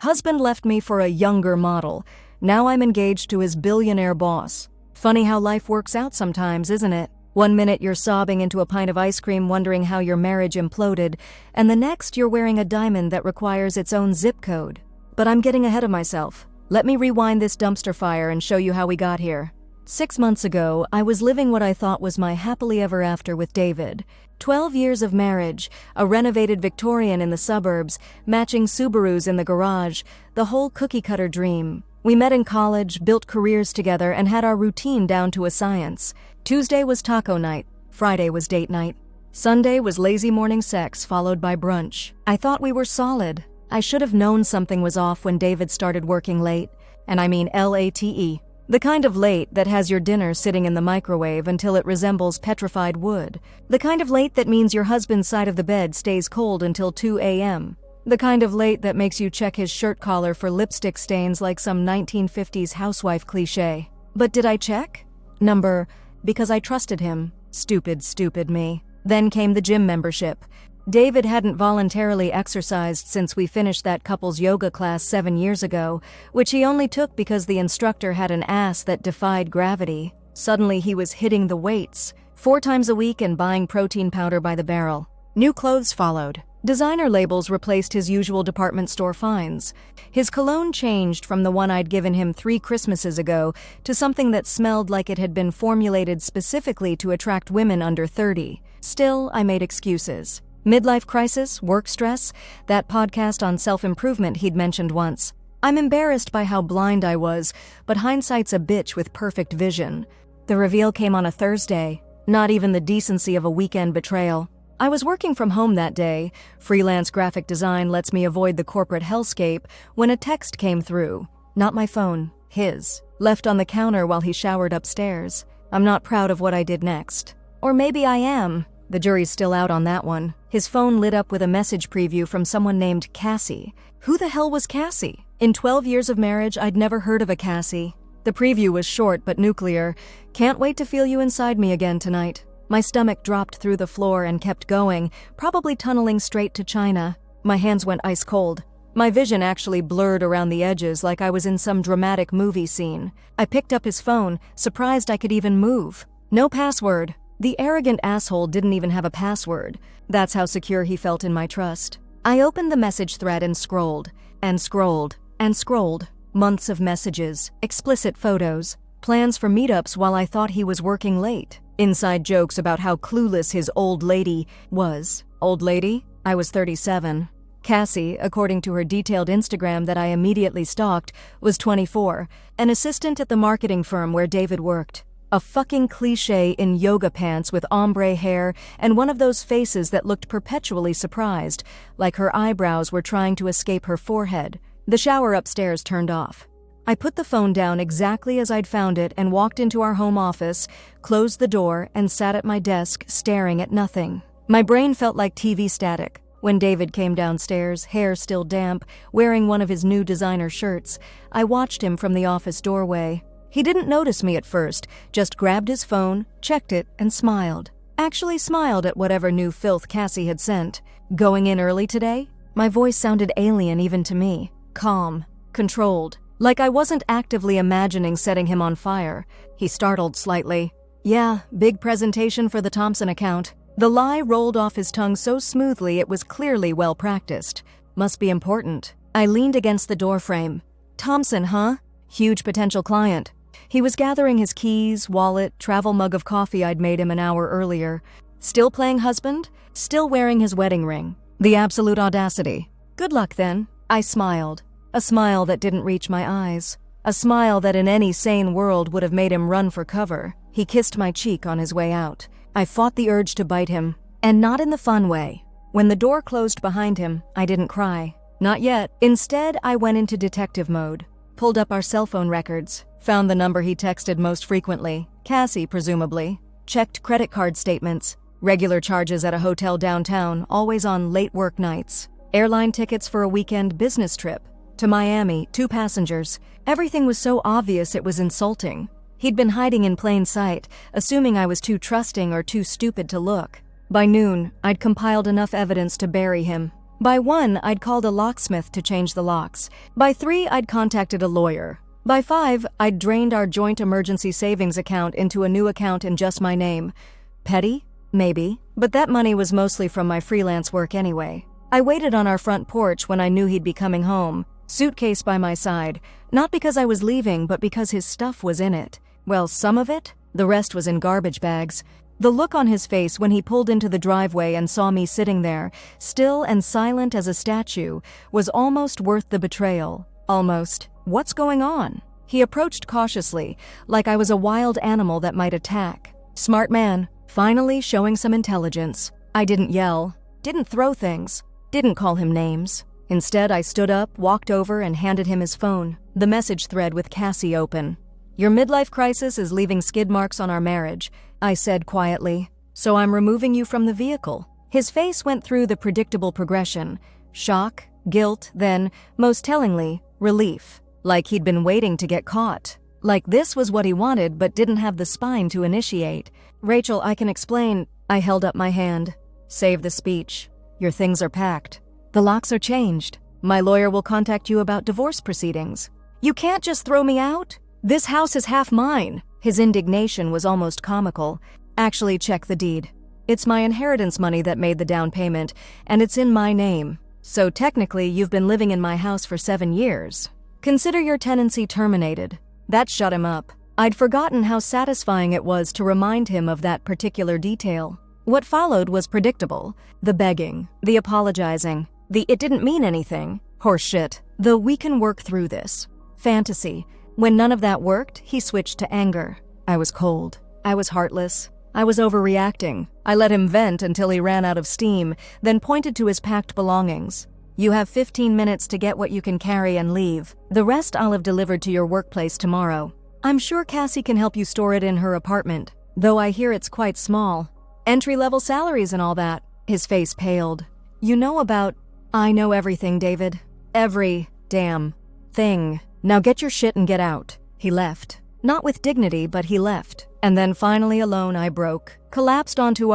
Husband left me for a younger model. Now I'm engaged to his billionaire boss. Funny how life works out sometimes, isn't it? One minute you're sobbing into a pint of ice cream wondering how your marriage imploded, and the next you're wearing a diamond that requires its own zip code. But I'm getting ahead of myself. Let me rewind this dumpster fire and show you how we got here. 6 months ago, I was living what I thought was my happily ever after with David. 12 years of marriage, a renovated Victorian in the suburbs, matching Subarus in the garage, the whole cookie-cutter dream. We met in college, built careers together, and had our routine down to a science. Tuesday was taco night. Friday was date night. Sunday was lazy morning sex followed by brunch. I thought we were solid. I should have known something was off when David started working late. And I mean late. The kind of late that has your dinner sitting in the microwave until it resembles petrified wood. The kind of late that means your husband's side of the bed stays cold until 2 a.m. The kind of late that makes you check his shirt collar for lipstick stains like some 1950s housewife cliché. But did I check? Because I trusted him. Stupid me. Then came the gym membership. David hadn't voluntarily exercised since we finished that couple's yoga class 7 years ago, which he only took because the instructor had an ass that defied gravity. Suddenly he was hitting the weights, 4 times a week and buying protein powder by the barrel. New clothes followed. Designer labels replaced his usual department store finds. His cologne changed from the one I'd given him 3 Christmases ago to something that smelled like it had been formulated specifically to attract women under 30. Still, I made excuses. Midlife crisis, work stress, that podcast on self-improvement he'd mentioned once. I'm embarrassed by how blind I was, but hindsight's a bitch with perfect vision. The reveal came on a Thursday, not even the decency of a weekend betrayal. I was working from home that day. Freelance graphic design lets me avoid the corporate hellscape when a text came through. Not my phone, his. Left on the counter while he showered upstairs. I'm not proud of what I did next. Or maybe I am. The jury's still out on that one. His phone lit up with a message preview from someone named Cassie. Who the hell was Cassie? In 12 years of marriage, I'd never heard of a Cassie. The preview was short but nuclear. Can't wait to feel you inside me again tonight. My stomach dropped through the floor and kept going, probably tunneling straight to China. My hands went ice cold. My vision actually blurred around the edges like I was in some dramatic movie scene. I picked up his phone, surprised I could even move. No password. The arrogant asshole didn't even have a password. That's how secure he felt in my trust. I opened the message thread and scrolled, and scrolled, and scrolled. Months of messages, explicit photos, plans for meetups while I thought he was working late. Inside jokes about how clueless his old lady was. Old lady? I was 37. Cassie, according to her detailed Instagram that I immediately stalked, was 24, an assistant at the marketing firm where David worked. A fucking cliché in yoga pants with ombre hair and one of those faces that looked perpetually surprised, like her eyebrows were trying to escape her forehead. The shower upstairs turned off. I put the phone down exactly as I'd found it and walked into our home office, closed the door, and sat at my desk staring at nothing. My brain felt like TV static. When David came downstairs, hair still damp, wearing one of his new designer shirts, I watched him from the office doorway. He didn't notice me at first, just grabbed his phone, checked it, and smiled. Actually smiled at whatever new filth Cassie had sent. Going in early today? My voice sounded alien even to me. Calm. Controlled. Like I wasn't actively imagining setting him on fire. He startled slightly. Yeah, big presentation for the Thompson account. The lie rolled off his tongue so smoothly it was clearly well practiced. Must be important. I leaned against the doorframe. Thompson, huh? Huge potential client. He was gathering his keys, wallet, travel mug of coffee I'd made him an hour earlier. Still playing husband? Still wearing his wedding ring. The absolute audacity. Good luck then. I smiled. A smile that didn't reach my eyes. A smile that in any sane world would have made him run for cover. He kissed my cheek on his way out. I fought the urge to bite him. And not in the fun way. When the door closed behind him, I didn't cry. Not yet. Instead, I went into detective mode. Pulled up our cell phone records. Found the number he texted most frequently. Cassie, presumably. Checked credit card statements. Regular charges at a hotel downtown, always on late work nights. Airline tickets for a weekend business trip. To Miami, 2 passengers. Everything was so obvious it was insulting. He'd been hiding in plain sight, assuming I was too trusting or too stupid to look. By noon, I'd compiled enough evidence to bury him. By 1, I'd called a locksmith to change the locks. By 3, I'd contacted a lawyer. By 5, I'd drained our joint emergency savings account into a new account in just my name. Petty? Maybe. But that money was mostly from my freelance work anyway. I waited on our front porch when I knew he'd be coming home, suitcase by my side, not because I was leaving, but because his stuff was in it. Well, some of it. The rest was in garbage bags. The look on his face when he pulled into the driveway and saw me sitting there, still and silent as a statue, was almost worth the betrayal. Almost. What's going on? He approached cautiously, like I was a wild animal that might attack. Smart man, finally showing some intelligence. I didn't yell, didn't throw things, didn't call him names. Instead, I stood up, walked over, and handed him his phone, the message thread with Cassie open. Your midlife crisis is leaving skid marks on our marriage, I said quietly, so I'm removing you from the vehicle. His face went through the predictable progression: shock, guilt, then, most tellingly, relief. Like he'd been waiting to get caught. Like this was what he wanted but didn't have the spine to initiate. Rachel, I can explain. I held up my hand. Save the speech. Your things are packed. The locks are changed. My lawyer will contact you about divorce proceedings. You can't just throw me out? This house is half mine. His indignation was almost comical. Actually, check the deed. It's my inheritance money that made the down payment, and it's in my name. So technically, you've been living in my house for 7 years. Consider your tenancy terminated. That shut him up. I'd forgotten how satisfying it was to remind him of that particular detail. What followed was predictable. The begging, the apologizing, the it didn't mean anything, horseshit, the we can work through this, fantasy. When none of that worked, he switched to anger. I was cold. I was heartless. I was overreacting. I let him vent until he ran out of steam, then pointed to his packed belongings. You have 15 minutes to get what you can carry and leave. The rest I'll have delivered to your workplace tomorrow. I'm sure Cassie can help you store it in her apartment, though I hear it's quite small. Entry-level salaries and all that. His face paled. You know about... I know everything, David. Every damn thing. Now get your shit and get out. He left. Not with dignity, but he left. And then finally alone I broke. Collapsed onto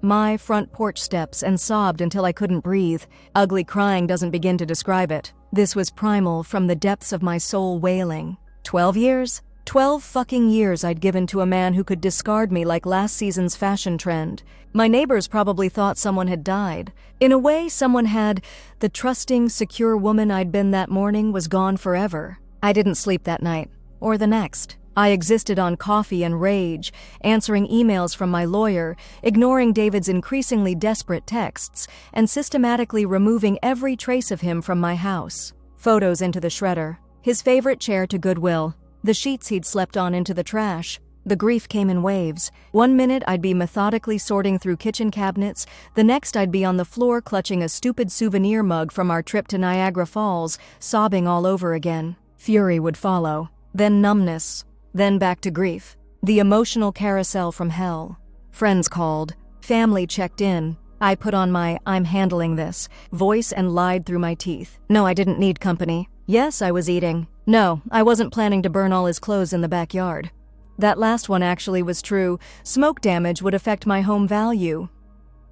my front porch steps and sobbed until I couldn't breathe. Ugly crying doesn't begin to describe it. This was primal, from the depths of my soul wailing. 12 years? 12 fucking years I'd given to a man who could discard me like last season's fashion trend. My neighbors probably thought someone had died. In a way, someone had. The trusting, secure woman I'd been that morning was gone forever. I didn't sleep that night, or the next. I existed on coffee and rage, answering emails from my lawyer, ignoring David's increasingly desperate texts, and systematically removing every trace of him from my house. Photos into the shredder, his favorite chair to Goodwill, the sheets he'd slept on into the trash. The grief came in waves. 1 minute I'd be methodically sorting through kitchen cabinets, the next I'd be on the floor clutching a stupid souvenir mug from our trip to Niagara Falls, sobbing all over again. Fury would follow, then numbness. Then back to grief. The emotional carousel from hell. Friends called. Family checked in. I put on my I'm handling this voice and lied through my teeth. No, I didn't need company. Yes, I was eating. No, I wasn't planning to burn all his clothes in the backyard. That last one actually was true. Smoke damage would affect my home value.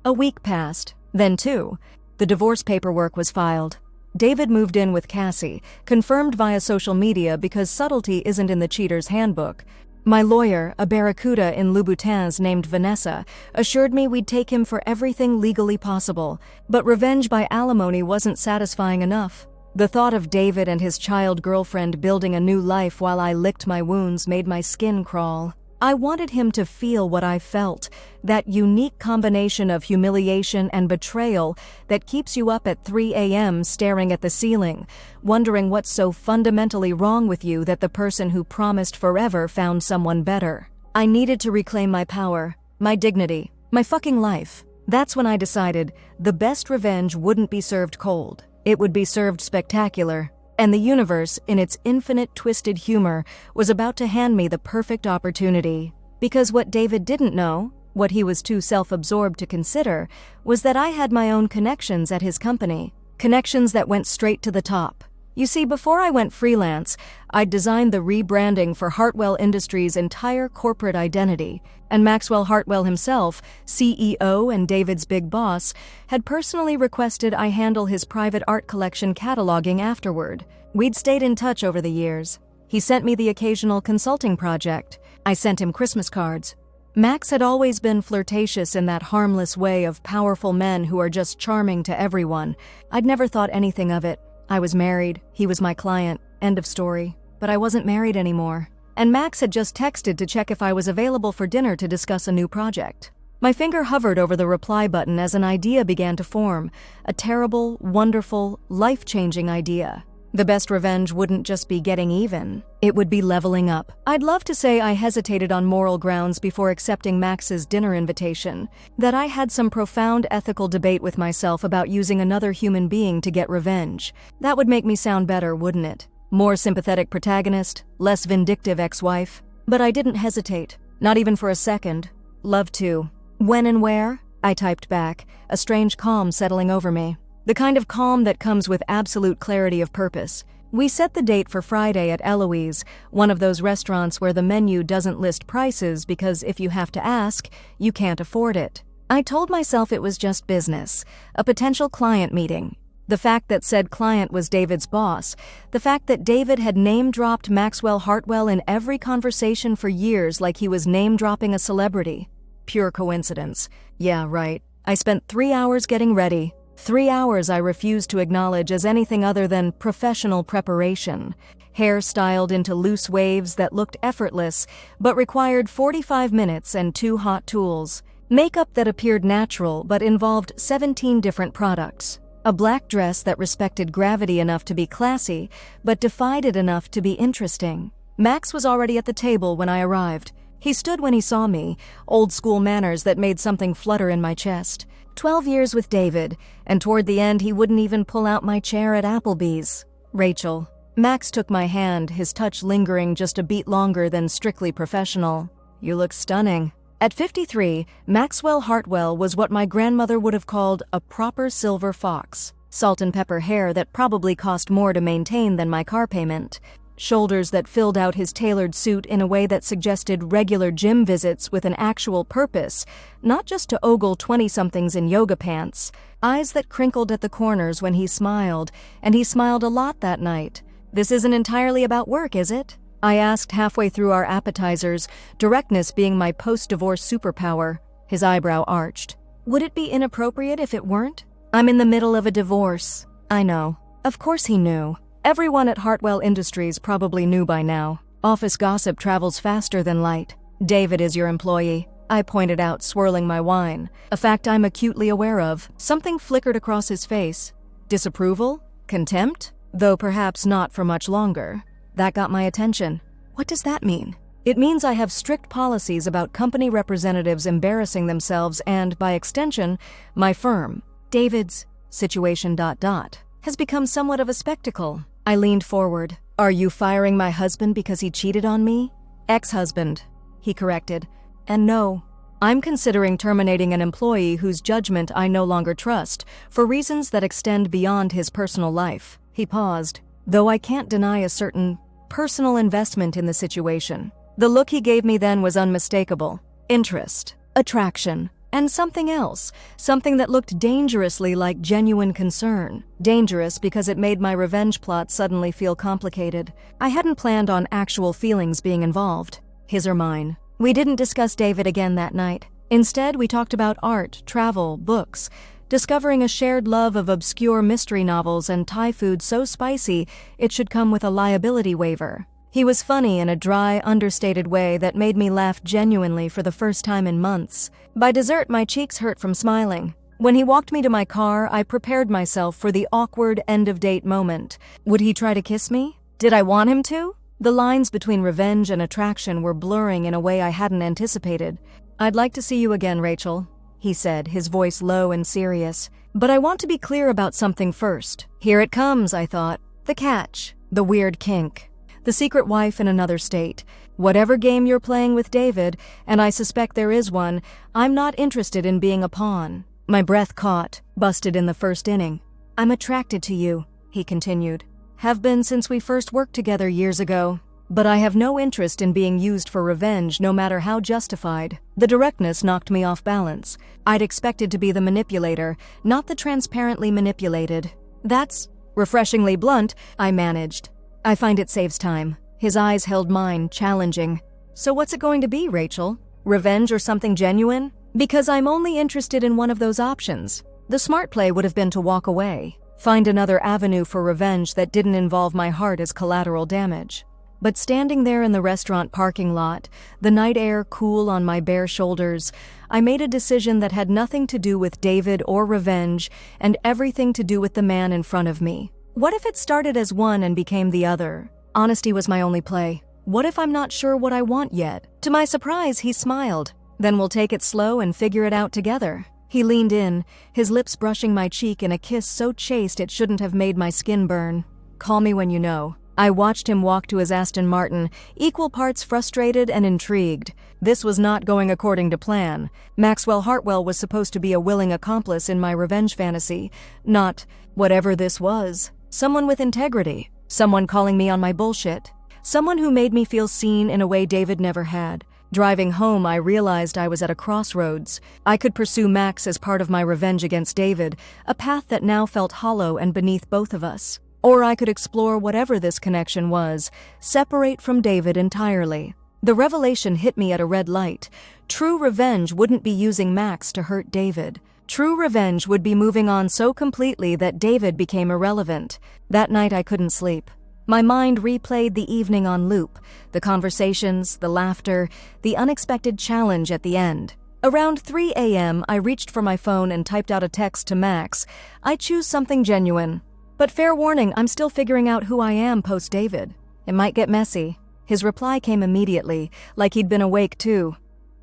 A week passed. Then 2. The divorce paperwork was filed. David moved in with Cassie, confirmed via social media because subtlety isn't in the cheater's handbook. My lawyer, a barracuda in Louboutins named Vanessa, assured me we'd take him for everything legally possible, but revenge by alimony wasn't satisfying enough. The thought of David and his child girlfriend building a new life while I licked my wounds made my skin crawl. I wanted him to feel what I felt, that unique combination of humiliation and betrayal that keeps you up at 3 a.m. staring at the ceiling, wondering what's so fundamentally wrong with you that the person who promised forever found someone better. I needed to reclaim my power, my dignity, my fucking life. That's when I decided the best revenge wouldn't be served cold. It would be served spectacular. And the universe, in its infinite twisted humor, was about to hand me the perfect opportunity. Because what David didn't know, what he was too self-absorbed to consider, was that I had my own connections at his company. Connections that went straight to the top. You see, before I went freelance, I'd designed the rebranding for Hartwell Industries' entire corporate identity, and Maxwell Hartwell himself, CEO and David's big boss, had personally requested I handle his private art collection cataloging afterward. We'd stayed in touch over the years. He sent me the occasional consulting project. I sent him Christmas cards. Max had always been flirtatious in that harmless way of powerful men who are just charming to everyone. I'd never thought anything of it. I was married, he was my client, end of story. But I wasn't married anymore. And Max had just texted to check if I was available for dinner to discuss a new project. My finger hovered over the reply button as an idea began to form. A terrible, wonderful, life-changing idea. The best revenge wouldn't just be getting even. It would be leveling up. I'd love to say I hesitated on moral grounds before accepting Max's dinner invitation, that I had some profound ethical debate with myself about using another human being to get revenge. That would make me sound better, wouldn't it? More sympathetic protagonist, less vindictive ex-wife. But I didn't hesitate, not even for a second. Love to. When and where? I typed back, a strange calm settling over me. The kind of calm that comes with absolute clarity of purpose. We set the date for Friday at Eloise, one of those restaurants where the menu doesn't list prices because if you have to ask, you can't afford it. I told myself it was just business, a potential client meeting. The fact that said client was David's boss, the fact that David had name-dropped Maxwell Hartwell in every conversation for years like he was name-dropping a celebrity. Pure coincidence. Yeah, right. I spent 3 hours getting ready. 3 hours I refused to acknowledge as anything other than professional preparation. Hair styled into loose waves that looked effortless, but required 45 minutes and 2 hot tools. Makeup that appeared natural but involved 17 different products. A black dress that respected gravity enough to be classy, but defied it enough to be interesting. Max was already at the table when I arrived. He stood when he saw me, old-school manners that made something flutter in my chest. 12 years with David, and toward the end he wouldn't even pull out my chair at Applebee's. Rachel. Max took my hand, his touch lingering just a beat longer than strictly professional. You look stunning. At 53, Maxwell Hartwell was what my grandmother would have called a proper silver fox. Salt and pepper hair that probably cost more to maintain than my car payment. Shoulders that filled out his tailored suit in a way that suggested regular gym visits with an actual purpose, not just to ogle 20-somethings in yoga pants. Eyes that crinkled at the corners when he smiled, and he smiled a lot that night. This isn't entirely about work, is it? I asked halfway through our appetizers, directness being my post-divorce superpower. His eyebrow arched. Would it be inappropriate if it weren't? I'm in the middle of a divorce. I know. Of course he knew. Everyone at Hartwell Industries probably knew by now. Office gossip travels faster than light. David is your employee, I pointed out, swirling my wine. A fact I'm acutely aware of. Something flickered across his face. Disapproval? Contempt? Though perhaps not for much longer. That got my attention. What does that mean? It means I have strict policies about company representatives embarrassing themselves and, by extension, my firm. David's situation ... has become somewhat of a spectacle. I leaned forward. Are you firing my husband because he cheated on me? Ex-husband, he corrected. And no, I'm considering terminating an employee whose judgment I no longer trust, for reasons that extend beyond his personal life. He paused, though I can't deny a certain personal investment in the situation. The look he gave me then was unmistakable. Interest, attraction, and something else, something that looked dangerously like genuine concern. Dangerous because it made my revenge plot suddenly feel complicated. I hadn't planned on actual feelings being involved, his or mine. We didn't discuss David again that night. Instead, we talked about art, travel, books, discovering a shared love of obscure mystery novels and Thai food so spicy it should come with a liability waiver. He was funny in a dry, understated way that made me laugh genuinely for the first time in months. By dessert, my cheeks hurt from smiling. When he walked me to my car, I prepared myself for the awkward end-of-date moment. Would he try to kiss me? Did I want him to? The lines between revenge and attraction were blurring in a way I hadn't anticipated. I'd like to see you again, Rachel, he said, his voice low and serious. But I want to be clear about something first. Here it comes, I thought. The catch. The weird kink. The secret wife in another state. Whatever game you're playing with David, and I suspect there is one, I'm not interested in being a pawn. My breath caught, busted in the first inning. I'm attracted to you, he continued. Have been since we first worked together years ago. But I have no interest in being used for revenge, no matter how justified. The directness knocked me off balance. I'd expected to be the manipulator, not the transparently manipulated. That's refreshingly blunt, I managed. I find it saves time. His eyes held mine, challenging. So what's it going to be, Rachel? Revenge or something genuine? Because I'm only interested in one of those options. The smart play would have been to walk away, find another avenue for revenge that didn't involve my heart as collateral damage. But standing there in the restaurant parking lot, the night air cool on my bare shoulders, I made a decision that had nothing to do with David or revenge and everything to do with the man in front of me. What if it started as one and became the other? Honesty was my only play. What if I'm not sure what I want yet? To my surprise, he smiled. Then we'll take it slow and figure it out together. He leaned in, his lips brushing my cheek in a kiss so chaste it shouldn't have made my skin burn. Call me when you know. I watched him walk to his Aston Martin, equal parts frustrated and intrigued. This was not going according to plan. Maxwell Hartwell was supposed to be a willing accomplice in my revenge fantasy, not whatever this was. Someone with integrity. Someone calling me on my bullshit. Someone who made me feel seen in a way David never had. Driving home, I realized I was at a crossroads. I could pursue Max as part of my revenge against David, a path that now felt hollow and beneath both of us. Or I could explore whatever this connection was, separate from David entirely. The revelation hit me at a red light. True revenge wouldn't be using Max to hurt David. True revenge would be moving on so completely that David became irrelevant. That night I couldn't sleep. My mind replayed the evening on loop, the conversations, the laughter, the unexpected challenge at the end. Around 3 a.m., I reached for my phone and typed out a text to Max. I choose something genuine. But fair warning, I'm still figuring out who I am post-David. It might get messy. His reply came immediately, like he'd been awake too.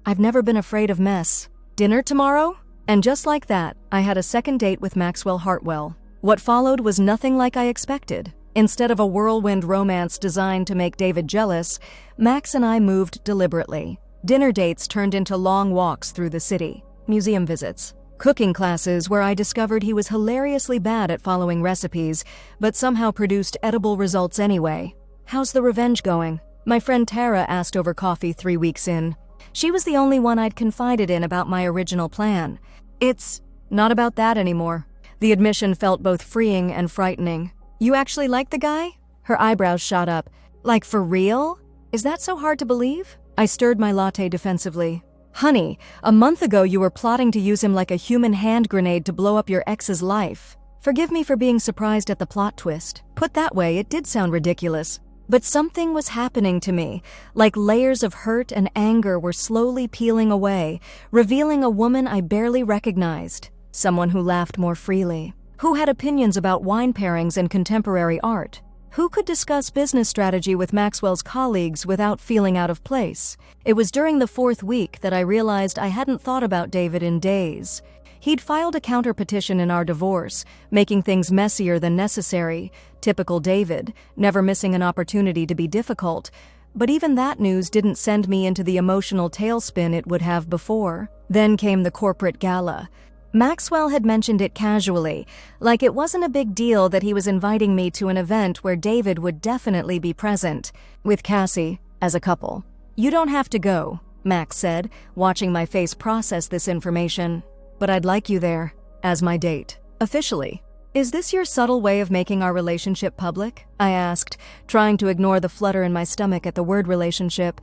I've never been afraid of mess. Dinner tomorrow? And just like that, I had a second date with Maxwell Hartwell. What followed was nothing like I expected. Instead of a whirlwind romance designed to make David jealous, Max and I moved deliberately. Dinner dates turned into long walks through the city, museum visits, cooking classes where I discovered he was hilariously bad at following recipes, but somehow produced edible results anyway. How's the revenge going? My friend Tara asked over coffee 3 weeks in. She was the only one I'd confided in about my original plan. It's not about that anymore. The admission felt both freeing and frightening. You actually like the guy? Her eyebrows shot up. Like for real? Is that so hard to believe? I stirred my latte defensively. Honey, a month ago you were plotting to use him like a human hand grenade to blow up your ex's life. Forgive me for being surprised at the plot twist. Put that way, it did sound ridiculous. But something was happening to me, like layers of hurt and anger were slowly peeling away, revealing a woman I barely recognized. Someone who laughed more freely. Who had opinions about wine pairings and contemporary art? Who could discuss business strategy with Maxwell's colleagues without feeling out of place? It was during the 4th week that I realized I hadn't thought about David in days. He'd filed a counter-petition in our divorce, making things messier than necessary. Typical David, never missing an opportunity to be difficult. But even that news didn't send me into the emotional tailspin it would have before. Then came the corporate gala. Maxwell had mentioned it casually, like it wasn't a big deal that he was inviting me to an event where David would definitely be present, with Cassie, as a couple. You don't have to go, Max said, watching my face process this information. But I'd like you there, as my date. Officially. Is this your subtle way of making our relationship public? I asked, trying to ignore the flutter in my stomach at the word relationship.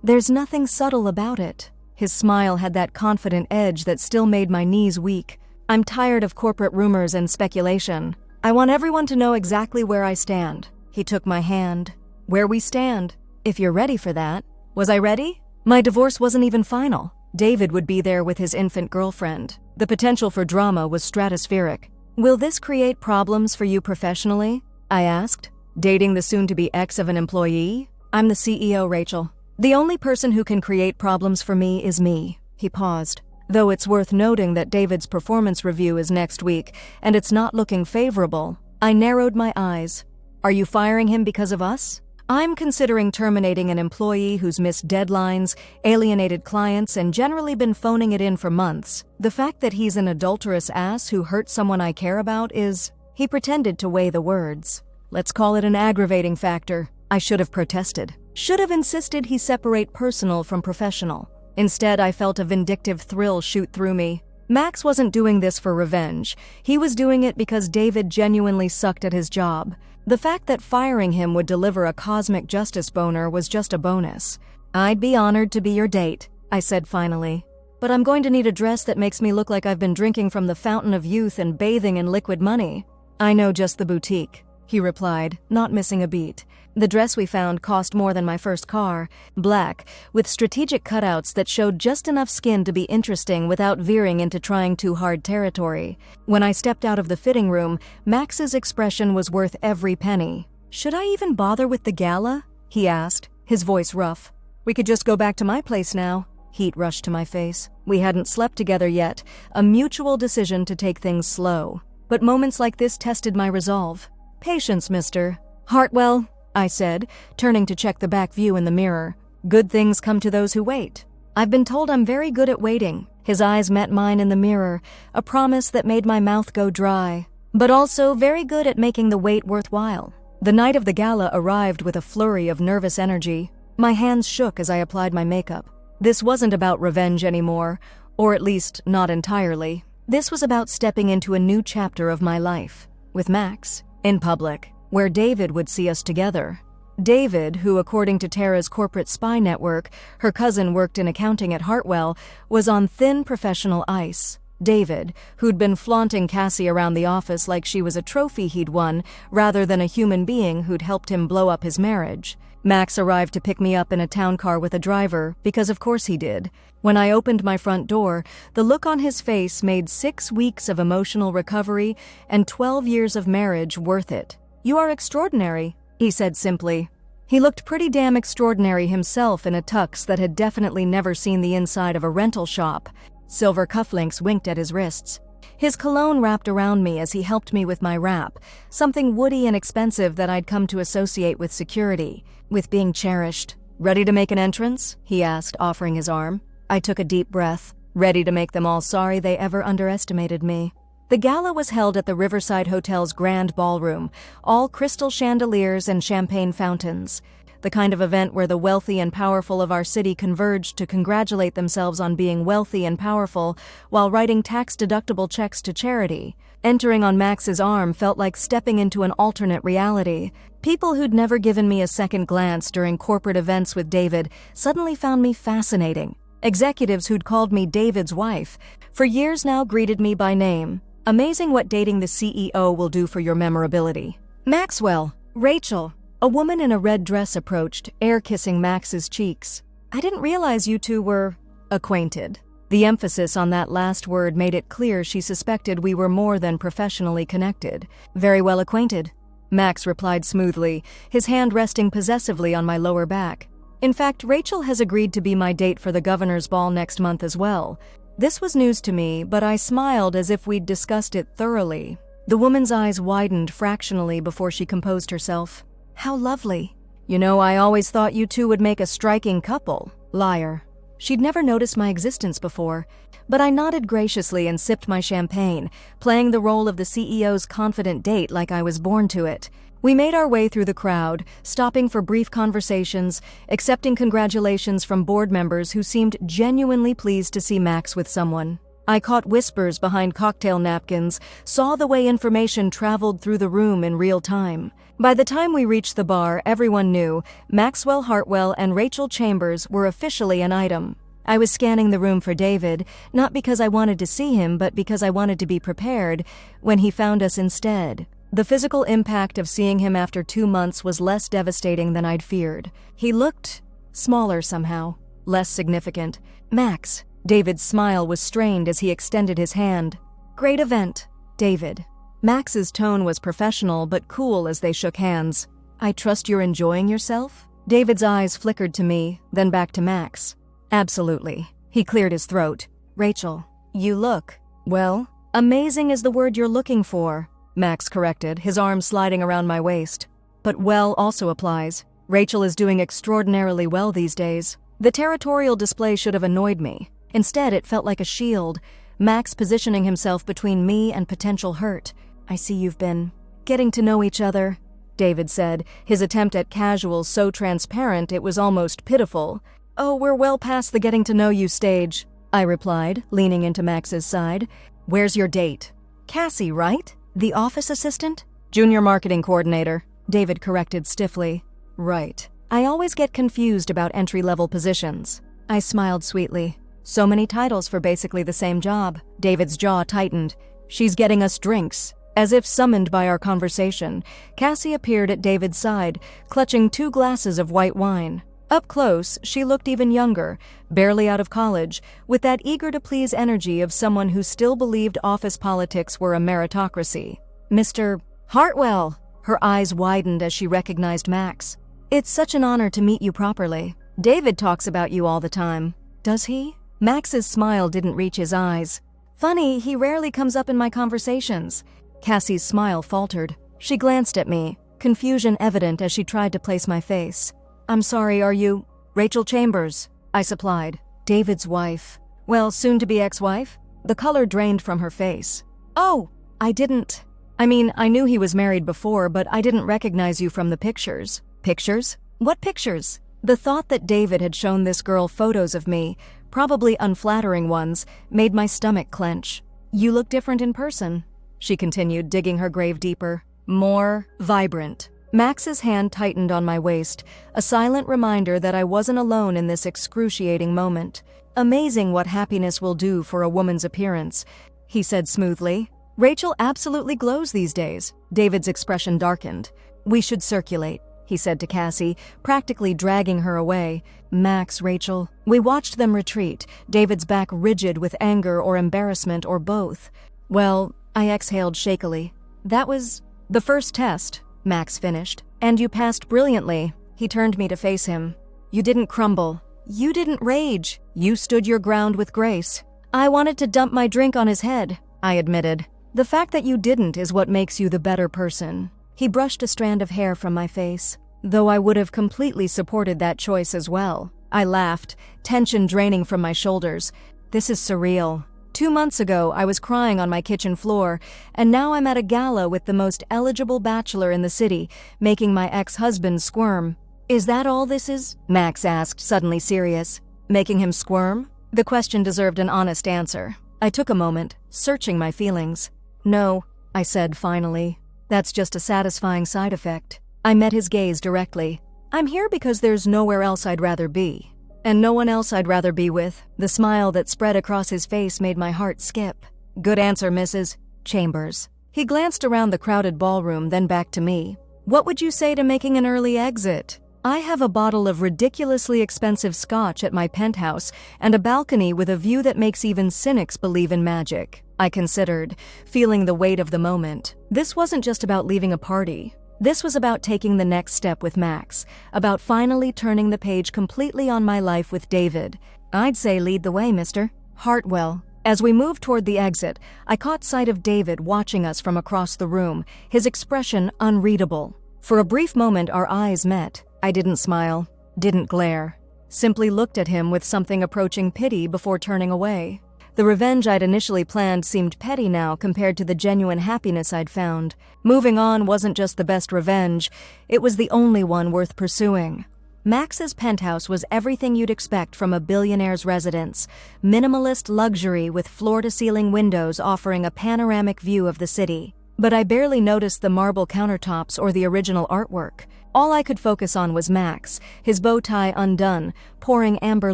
There's nothing subtle about it. His smile had that confident edge that still made my knees weak. I'm tired of corporate rumors and speculation. I want everyone to know exactly where I stand. He took my hand. Where we stand. If you're ready for that. Was I ready? My divorce wasn't even final. David would be there with his infant girlfriend. The potential for drama was stratospheric. Will this create problems for you professionally? I asked. Dating the soon-to-be ex of an employee? I'm the CEO, Rachel. The only person who can create problems for me is me. He paused. Though it's worth noting that David's performance review is next week, and it's not looking favorable. I narrowed my eyes. Are you firing him because of us? I'm considering terminating an employee who's missed deadlines, alienated clients, and generally been phoning it in for months. The fact that he's an adulterous ass who hurt someone I care about is... He pretended to weigh the words. Let's call it an aggravating factor. I should have protested. Should have insisted he separate personal from professional. Instead, I felt a vindictive thrill shoot through me. Max wasn't doing this for revenge. He was doing it because David genuinely sucked at his job. The fact that firing him would deliver a cosmic justice boner was just a bonus. I'd be honored to be your date, I said finally. But I'm going to need a dress that makes me look like I've been drinking from the fountain of youth and bathing in liquid money. I know just the boutique, he replied, not missing a beat. The dress we found cost more than my first car, black, with strategic cutouts that showed just enough skin to be interesting without veering into trying too hard territory. When I stepped out of the fitting room, Max's expression was worth every penny. Should I even bother with the gala? He asked, his voice rough. We could just go back to my place now. Heat rushed to my face. We hadn't slept together yet, a mutual decision to take things slow. But moments like this tested my resolve. Patience, Mr. Hartwell, I said, turning to check the back view in the mirror. Good things come to those who wait. I've been told I'm very good at waiting. His eyes met mine in the mirror, a promise that made my mouth go dry, but also very good at making the wait worthwhile. The night of the gala arrived with a flurry of nervous energy. My hands shook as I applied my makeup. This wasn't about revenge anymore, or at least not entirely. This was about stepping into a new chapter of my life, with Max, in public, where David would see us together. David, who according to Tara's corporate spy network, her cousin worked in accounting at Hartwell, was on thin professional ice. David, who'd been flaunting Cassie around the office like she was a trophy he'd won, rather than a human being who'd helped him blow up his marriage. Max arrived to pick me up in a town car with a driver, because of course he did. When I opened my front door, the look on his face made 6 weeks of emotional recovery and 12 years of marriage worth it. You are extraordinary, he said simply. He looked pretty damn extraordinary himself in a tux that had definitely never seen the inside of a rental shop. Silver cufflinks winked at his wrists. His cologne wrapped around me as he helped me with my wrap, something woody and expensive that I'd come to associate with security, with being cherished. Ready to make an entrance? He asked, offering his arm. I took a deep breath, ready to make them all sorry they ever underestimated me. The gala was held at the Riverside Hotel's grand ballroom, all crystal chandeliers and champagne fountains. The kind of event where the wealthy and powerful of our city converged to congratulate themselves on being wealthy and powerful while writing tax-deductible checks to charity. Entering on Max's arm felt like stepping into an alternate reality. People who'd never given me a second glance during corporate events with David suddenly found me fascinating. Executives who'd called me David's wife for years now greeted me by name. Amazing what dating the CEO will do for your memorability. Maxwell, Rachel, a woman in a red dress approached, air-kissing Max's cheeks. I didn't realize you two were acquainted. The emphasis on that last word made it clear she suspected we were more than professionally connected. Very well acquainted, Max replied smoothly, his hand resting possessively on my lower back. In fact, Rachel has agreed to be my date for the governor's ball next month as well. This was news to me, but I smiled as if we'd discussed it thoroughly. The woman's eyes widened fractionally before she composed herself. How lovely. You know, I always thought you two would make a striking couple. Liar. She'd never noticed my existence before, but I nodded graciously and sipped my champagne, playing the role of the CEO's confident date like I was born to it. We made our way through the crowd, stopping for brief conversations, accepting congratulations from board members who seemed genuinely pleased to see Max with someone. I caught whispers behind cocktail napkins, saw the way information traveled through the room in real time. By the time we reached the bar, everyone knew Maxwell Hartwell and Rachel Chambers were officially an item. I was scanning the room for David, not because I wanted to see him, but because I wanted to be prepared when he found us instead. The physical impact of seeing him after 2 months was less devastating than I'd feared. He looked smaller somehow, less significant. Max. David's smile was strained as he extended his hand. Great event, David. Max's tone was professional but cool as they shook hands. I trust you're enjoying yourself? David's eyes flickered to me, then back to Max. Absolutely. He cleared his throat. Rachel, you look, well, amazing is the word you're looking for, Max corrected, his arm sliding around my waist. But well also applies. Rachel is doing extraordinarily well these days. The territorial display should have annoyed me. Instead, it felt like a shield, Max positioning himself between me and potential hurt. I see you've been getting to know each other. David said, his attempt at casual so transparent it was almost pitiful. "Oh, we're well past the getting-to-know-you stage," I replied, leaning into Max's side. "Where's your date?" "Cassie, right? The office assistant?" "Junior marketing coordinator," David corrected stiffly. "Right. I always get confused about entry-level positions." I smiled sweetly. So many titles for basically the same job. David's jaw tightened. "She's getting us drinks." As if summoned by our conversation, Cassie appeared at David's side, clutching 2 glasses of white wine. Up close, she looked even younger, barely out of college, with that eager-to-please energy of someone who still believed office politics were a meritocracy. "Mr. Hartwell!" Her eyes widened as she recognized Max. "It's such an honor to meet you properly. David talks about you all the time." "Does he?" Max's smile didn't reach his eyes. "Funny, he rarely comes up in my conversations." Cassie's smile faltered. She glanced at me, confusion evident as she tried to place my face. "I'm sorry, are you—" "Rachel Chambers," I supplied. "David's wife." "Well, soon-to-be ex-wife?" The color drained from her face. "Oh, I didn't. I mean, I knew he was married before, but I didn't recognize you from the pictures." "Pictures? What pictures?" The thought that David had shown this girl photos of me, probably unflattering ones, made my stomach clench. "You look different in person," she continued, digging her grave deeper. "More vibrant." Max's hand tightened on my waist, a silent reminder that I wasn't alone in this excruciating moment. "Amazing what happiness will do for a woman's appearance," he said smoothly. "Rachel absolutely glows these days." David's expression darkened. "We should circulate," he said to Cassie, practically dragging her away. "Max, Rachel." We watched them retreat, David's back rigid with anger or embarrassment or both. "Well," I exhaled shakily. "That was the first test," Max finished. "And you passed brilliantly." He turned me to face him. "You didn't crumble. You didn't rage. You stood your ground with grace." "I wanted to dump my drink on his head," I admitted. "The fact that you didn't is what makes you the better person." He brushed a strand of hair from my face, though I would have completely supported that choice as well. I laughed, tension draining from my shoulders. "This is surreal. 2 months ago, I was crying on my kitchen floor, and now I'm at a gala with the most eligible bachelor in the city, making my ex-husband squirm." "Is that all this is?" Max asked, suddenly serious. "Making him squirm?" The question deserved an honest answer. I took a moment, searching my feelings. "No," I said finally. "That's just a satisfying side effect." I met his gaze directly. "I'm here because there's nowhere else I'd rather be. And no one else I'd rather be with." The smile that spread across his face made my heart skip. "Good answer, Mrs. Chambers." He glanced around the crowded ballroom, then back to me. "What would you say to making an early exit? I have a bottle of ridiculously expensive scotch at my penthouse and a balcony with a view that makes even cynics believe in magic." I considered, feeling the weight of the moment. This wasn't just about leaving a party. This was about taking the next step with Max, about finally turning the page completely on my life with David. "I'd say lead the way, Mr. Hartwell." As we moved toward the exit, I caught sight of David watching us from across the room, his expression unreadable. For a brief moment our eyes met. I didn't smile, didn't glare, simply looked at him with something approaching pity before turning away. The revenge I'd initially planned seemed petty now compared to the genuine happiness I'd found. Moving on wasn't just the best revenge, it was the only one worth pursuing. Max's penthouse was everything you'd expect from a billionaire's residence. Minimalist luxury with floor-to-ceiling windows offering a panoramic view of the city. But I barely noticed the marble countertops or the original artwork. All I could focus on was Max, his bow tie undone, pouring amber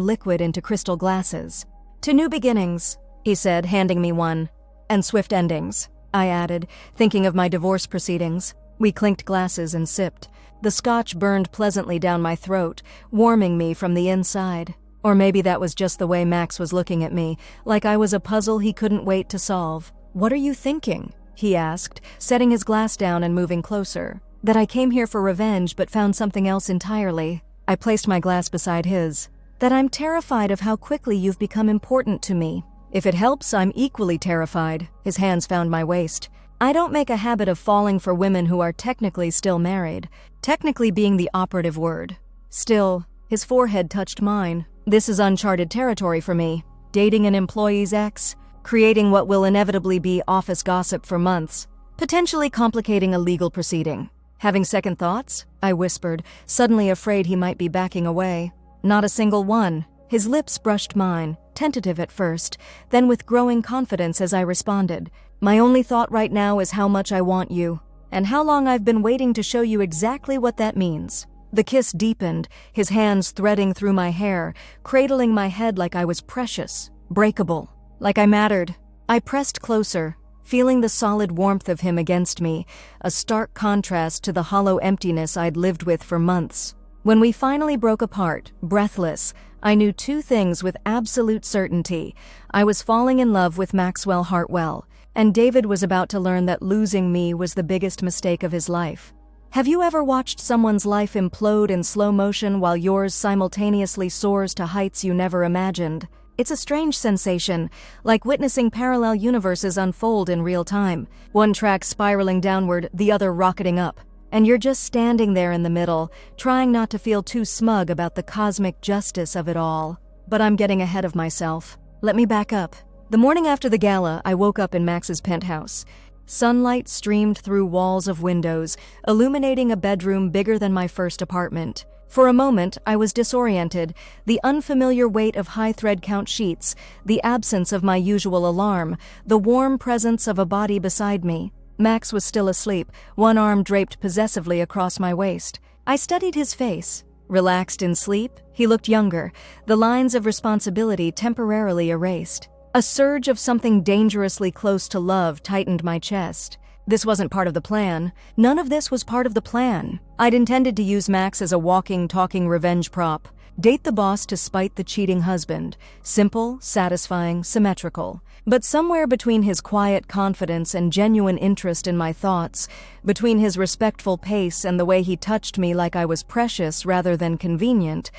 liquid into crystal glasses. "To new beginnings," he said, handing me one. "And swift endings," I added, thinking of my divorce proceedings. We clinked glasses and sipped. The scotch burned pleasantly down my throat, warming me from the inside. Or maybe that was just the way Max was looking at me, like I was a puzzle he couldn't wait to solve. "What are you thinking?" he asked, setting his glass down and moving closer. "That I came here for revenge but found something else entirely." I placed my glass beside his. "That I'm terrified of how quickly you've become important to me." "If it helps, I'm equally terrified." His hands found my waist. "I don't make a habit of falling for women who are technically still married. Technically being the operative word. Still," his forehead touched mine. "This is uncharted territory for me. Dating an employee's ex, creating what will inevitably be office gossip for months, potentially complicating a legal proceeding. Having second thoughts? I whispered, suddenly afraid he might be backing away. Not a single one. His lips brushed mine, tentative at first, then with growing confidence as I responded. My only thought right now is how much I want you, and how long I've been waiting to show you exactly what that means. The kiss deepened, his hands threading through my hair, cradling my head like I was precious, breakable, like I mattered. I pressed closer, feeling the solid warmth of him against me, a stark contrast to the hollow emptiness I'd lived with for months. When we finally broke apart, breathless, I knew two things with absolute certainty. I was falling in love with Maxwell Hartwell, and David was about to learn that losing me was the biggest mistake of his life. Have you ever watched someone's life implode in slow motion while yours simultaneously soars to heights you never imagined? It's a strange sensation, like witnessing parallel universes unfold in real time, one track spiraling downward, the other rocketing up. And you're just standing there in the middle, trying not to feel too smug about the cosmic justice of it all. But I'm getting ahead of myself. Let me back up. The morning after the gala, I woke up in Max's penthouse. Sunlight streamed through walls of windows, illuminating a bedroom bigger than my first apartment. For a moment, I was disoriented, the unfamiliar weight of high thread count sheets, the absence of my usual alarm, the warm presence of a body beside me. Max was still asleep, one arm draped possessively across my waist. I studied his face. Relaxed in sleep, he looked younger, the lines of responsibility temporarily erased. A surge of something dangerously close to love tightened my chest. This wasn't part of the plan. None of this was part of the plan. I'd intended to use Max as a walking, talking revenge prop. Date the boss to spite the cheating husband. Simple, satisfying, symmetrical. But somewhere between his quiet confidence and genuine interest in my thoughts, between his respectful pace and the way he touched me like I was precious rather than convenient,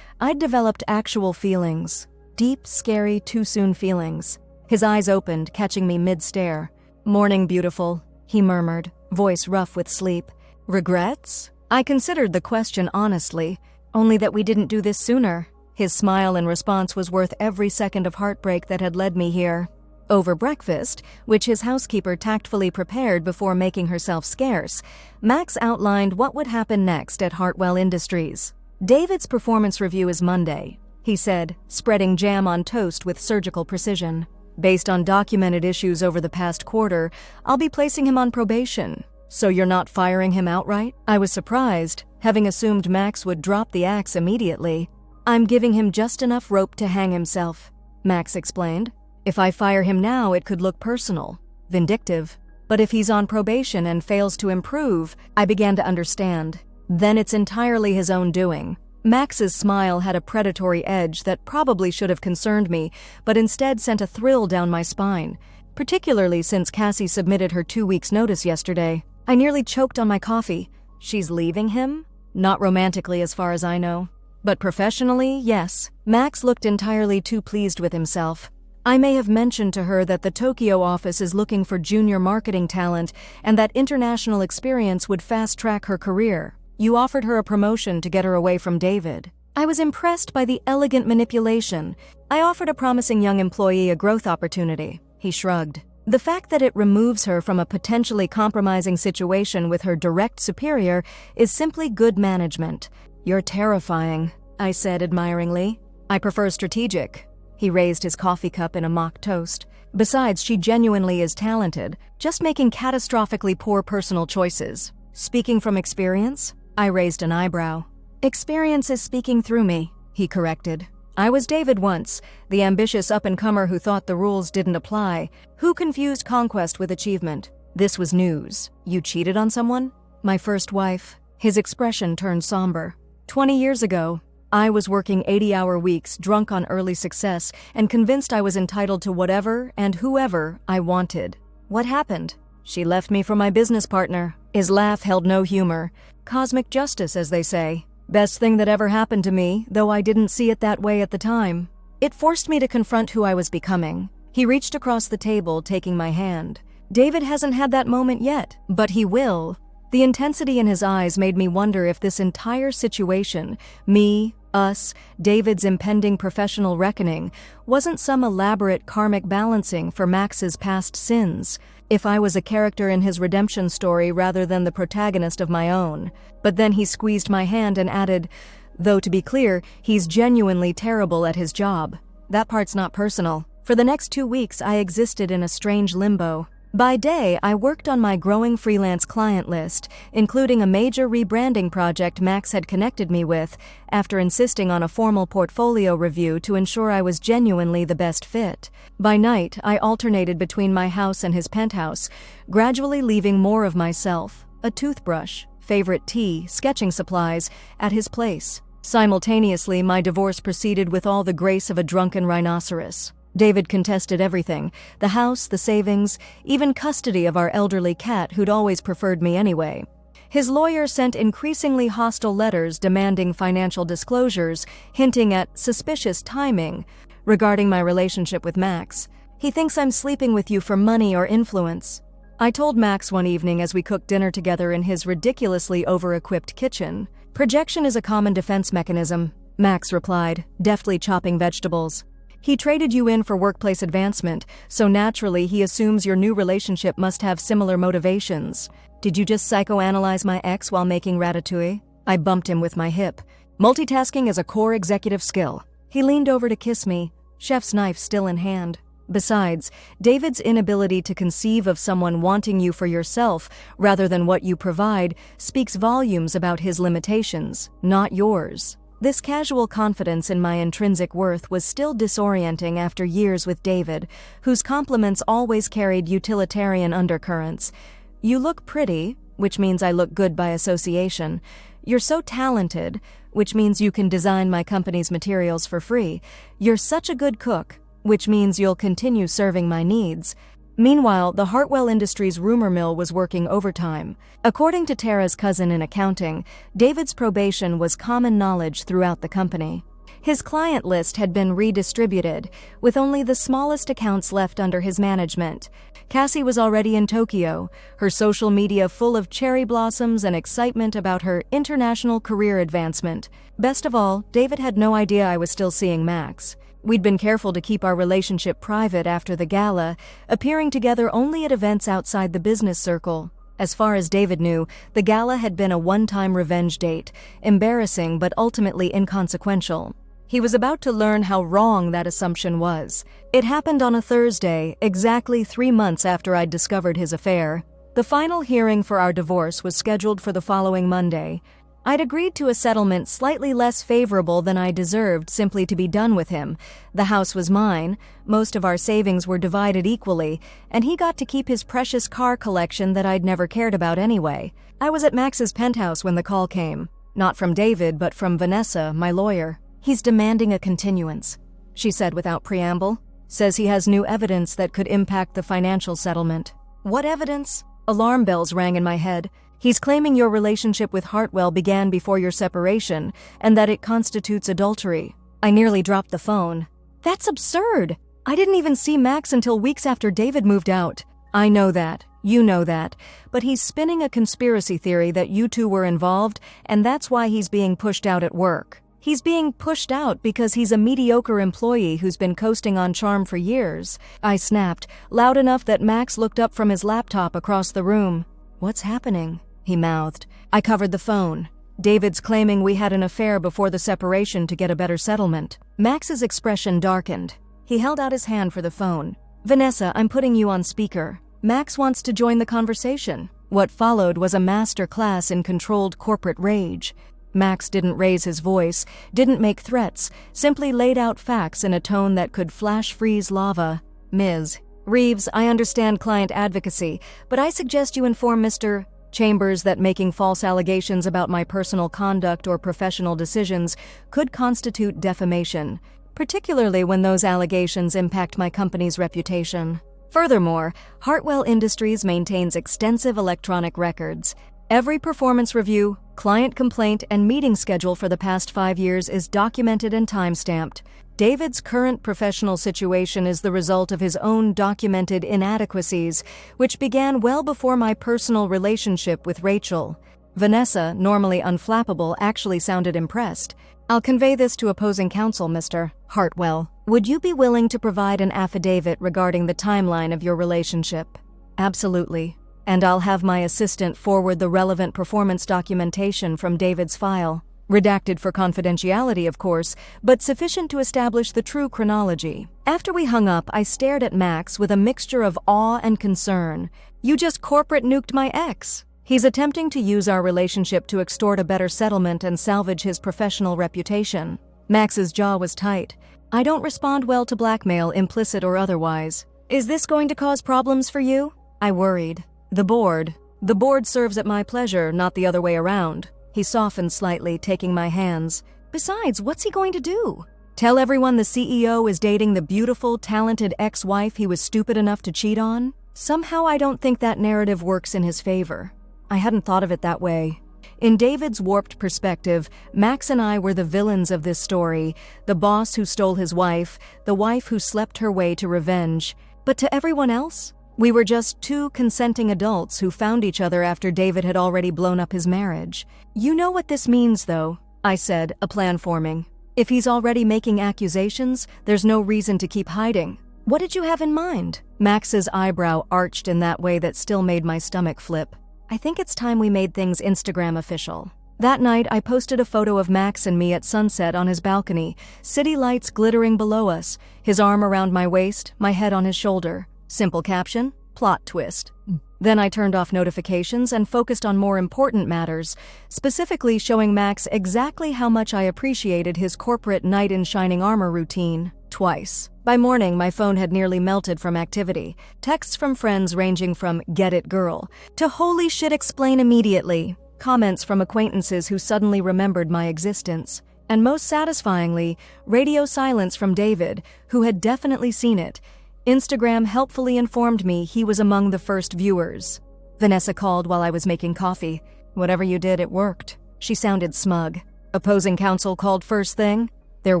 I'd developed actual feelings. Deep, scary, too-soon feelings. His eyes opened, catching me mid-stare. "Morning, beautiful," he murmured, voice rough with sleep. "Regrets?" I considered the question honestly, only that we didn't do this sooner. His smile in response was worth every second of heartbreak that had led me here. Over breakfast, which his housekeeper tactfully prepared before making herself scarce, Max outlined what would happen next at Hartwell Industries. "David's performance review is Monday," he said, spreading jam on toast with surgical precision. "Based on documented issues over the past quarter, I'll be placing him on probation." "So you're not firing him outright?" I was surprised, having assumed Max would drop the axe immediately. "I'm giving him just enough rope to hang himself," Max explained. "If I fire him now, it could look personal, vindictive. But if he's on probation and fails to improve," I began to understand. "Then it's entirely his own doing." Max's smile had a predatory edge that probably should have concerned me, but instead sent a thrill down my spine, particularly since Cassie submitted her 2 weeks' notice yesterday. I nearly choked on my coffee. She's leaving him? Not romantically as far as I know. But professionally, yes. Max looked entirely too pleased with himself. I may have mentioned to her that the Tokyo office is looking for junior marketing talent and that international experience would fast-track her career. You offered her a promotion to get her away from David. I was impressed by the elegant manipulation. I offered a promising young employee a growth opportunity. He shrugged. The fact that it removes her from a potentially compromising situation with her direct superior is simply good management. "You're terrifying," I said admiringly. "I prefer strategic." He raised his coffee cup in a mock toast. "Besides, she genuinely is talented, just making catastrophically poor personal choices." "Speaking from experience?" I raised an eyebrow. "Experience is speaking through me," he corrected. "I was David once, the ambitious up-and-comer who thought the rules didn't apply, who confused conquest with achievement. This was news. You cheated on someone?" "My first wife." His expression turned somber. 20 years ago, I was working 80-hour weeks, drunk on early success, and convinced I was entitled to whatever and whoever I wanted. What happened? She left me for my business partner. His laugh held no humor. Cosmic justice, as they say. Best thing that ever happened to me, though I didn't see it that way at the time. It forced me to confront who I was becoming. He reached across the table, taking my hand. David hasn't had that moment yet, but he will. The intensity in his eyes made me wonder if this entire situation, me, us, David's impending professional reckoning, wasn't some elaborate karmic balancing for Max's past sins. if I was a character in his redemption story rather than the protagonist of my own. But then he squeezed my hand and added, though to be clear, he's genuinely terrible at his job. That part's not personal. For the next 2 weeks, I existed in a strange limbo. By day, I worked on my growing freelance client list, including a major rebranding project Max had connected me with, after insisting on a formal portfolio review to ensure I was genuinely the best fit. By night, I alternated between my house and his penthouse, gradually leaving more of myself, a toothbrush, favorite tea, sketching supplies, at his place. Simultaneously, my divorce proceeded with all the grace of a drunken rhinoceros. David contested everything: the house, the savings, even custody of our elderly cat who'd always preferred me anyway. His lawyer sent increasingly hostile letters demanding financial disclosures, hinting at suspicious timing regarding my relationship with Max. He thinks I'm sleeping with you for money or influence. I told Max one evening as we cooked dinner together in his ridiculously over-equipped kitchen. Projection is a common defense mechanism, Max replied, deftly chopping vegetables. He traded you in for workplace advancement, so naturally he assumes your new relationship must have similar motivations. Did you just psychoanalyze my ex while making ratatouille? I bumped him with my hip. Multitasking is a core executive skill. He leaned over to kiss me, chef's knife still in hand. Besides, David's inability to conceive of someone wanting you for yourself rather than what you provide speaks volumes about his limitations, not yours. This casual confidence in my intrinsic worth was still disorienting after years with David, whose compliments always carried utilitarian undercurrents. You look pretty, which means I look good by association. You're so talented, which means you can design my company's materials for free. You're such a good cook, which means you'll continue serving my needs. Meanwhile, the Hartwell Industries rumor mill was working overtime. According to Tara's cousin in accounting, David's probation was common knowledge throughout the company. His client list had been redistributed, with only the smallest accounts left under his management. Cassie was already in Tokyo, her social media full of cherry blossoms and excitement about her international career advancement. Best of all, David had no idea I was still seeing Max. We'd been careful to keep our relationship private after the gala, appearing together only at events outside the business circle. As far as David knew, the gala had been a one-time revenge date, embarrassing but ultimately inconsequential. He was about to learn how wrong that assumption was. It happened on a Thursday, exactly 3 months after I'd discovered his affair. The final hearing for our divorce was scheduled for the following Monday. I'd agreed to a settlement slightly less favorable than I deserved simply to be done with him. The house was mine, most of our savings were divided equally, and he got to keep his precious car collection that I'd never cared about anyway. I was at Max's penthouse when the call came. Not from David, but from Vanessa, my lawyer. He's demanding a continuance, she said without preamble. Says he has new evidence that could impact the financial settlement. What evidence? Alarm bells rang in my head. He's claiming your relationship with Hartwell began before your separation, and that it constitutes adultery. I nearly dropped the phone. That's absurd! I didn't even see Max until weeks after David moved out. I know that. You know that. But he's spinning a conspiracy theory that you two were involved, and that's why he's being pushed out at work. He's being pushed out because he's a mediocre employee who's been coasting on charm for years. I snapped, loud enough that Max looked up from his laptop across the room. What's happening? He mouthed. I covered the phone. David's claiming we had an affair before the separation to get a better settlement. Max's expression darkened. He held out his hand for the phone. Vanessa, I'm putting you on speaker. Max wants to join the conversation. What followed was a master class in controlled corporate rage. Max didn't raise his voice, didn't make threats, simply laid out facts in a tone that could flash freeze lava. Ms. Reeves, I understand client advocacy, but I suggest you inform Mr. Chambers that making false allegations about my personal conduct or professional decisions could constitute defamation, particularly when those allegations impact my company's reputation. Furthermore, Hartwell Industries maintains extensive electronic records. Every performance review, client complaint, and meeting schedule for the past 5 years is documented and time-stamped. David's current professional situation is the result of his own documented inadequacies, which began well before my personal relationship with Rachel. Vanessa, normally unflappable, actually sounded impressed. I'll convey this to opposing counsel, Mr. Hartwell. Would you be willing to provide an affidavit regarding the timeline of your relationship? Absolutely. And I'll have my assistant forward the relevant performance documentation from David's file. Redacted for confidentiality, of course, but sufficient to establish the true chronology. After we hung up, I stared at Max with a mixture of awe and concern. You just corporate nuked my ex. He's attempting to use our relationship to extort a better settlement and salvage his professional reputation. Max's jaw was tight. I don't respond well to blackmail, implicit or otherwise. Is this going to cause problems for you? I worried. The board serves at my pleasure, not the other way around. He softened slightly, taking my hands. Besides, what's he going to do? Tell everyone the CEO is dating the beautiful, talented ex-wife he was stupid enough to cheat on? Somehow I don't think that narrative works in his favor. I hadn't thought of it that way. In David's warped perspective, Max and I were the villains of this story, the boss who stole his wife, the wife who slept her way to revenge. But to everyone else, we were just two consenting adults who found each other after David had already blown up his marriage. You know what this means, though, I said, a plan forming. If he's already making accusations, there's no reason to keep hiding. What did you have in mind? Max's eyebrow arched in that way that still made my stomach flip. I think it's time we made things Instagram official. That night, I posted a photo of Max and me at sunset on his balcony, city lights glittering below us, his arm around my waist, my head on his shoulder. Simple caption, plot twist. Then I turned off notifications and focused on more important matters, specifically showing Max exactly how much I appreciated his corporate knight in shining armor routine. Twice. By morning, my phone had nearly melted from activity. Texts from friends ranging from "get it girl" to "holy shit, explain immediately." Comments from acquaintances who suddenly remembered my existence. And most satisfyingly, radio silence from David, who had definitely seen it. Instagram helpfully informed me he was among the first viewers. Vanessa called while I was making coffee. Whatever you did, it worked. She sounded smug. Opposing counsel called first thing. They're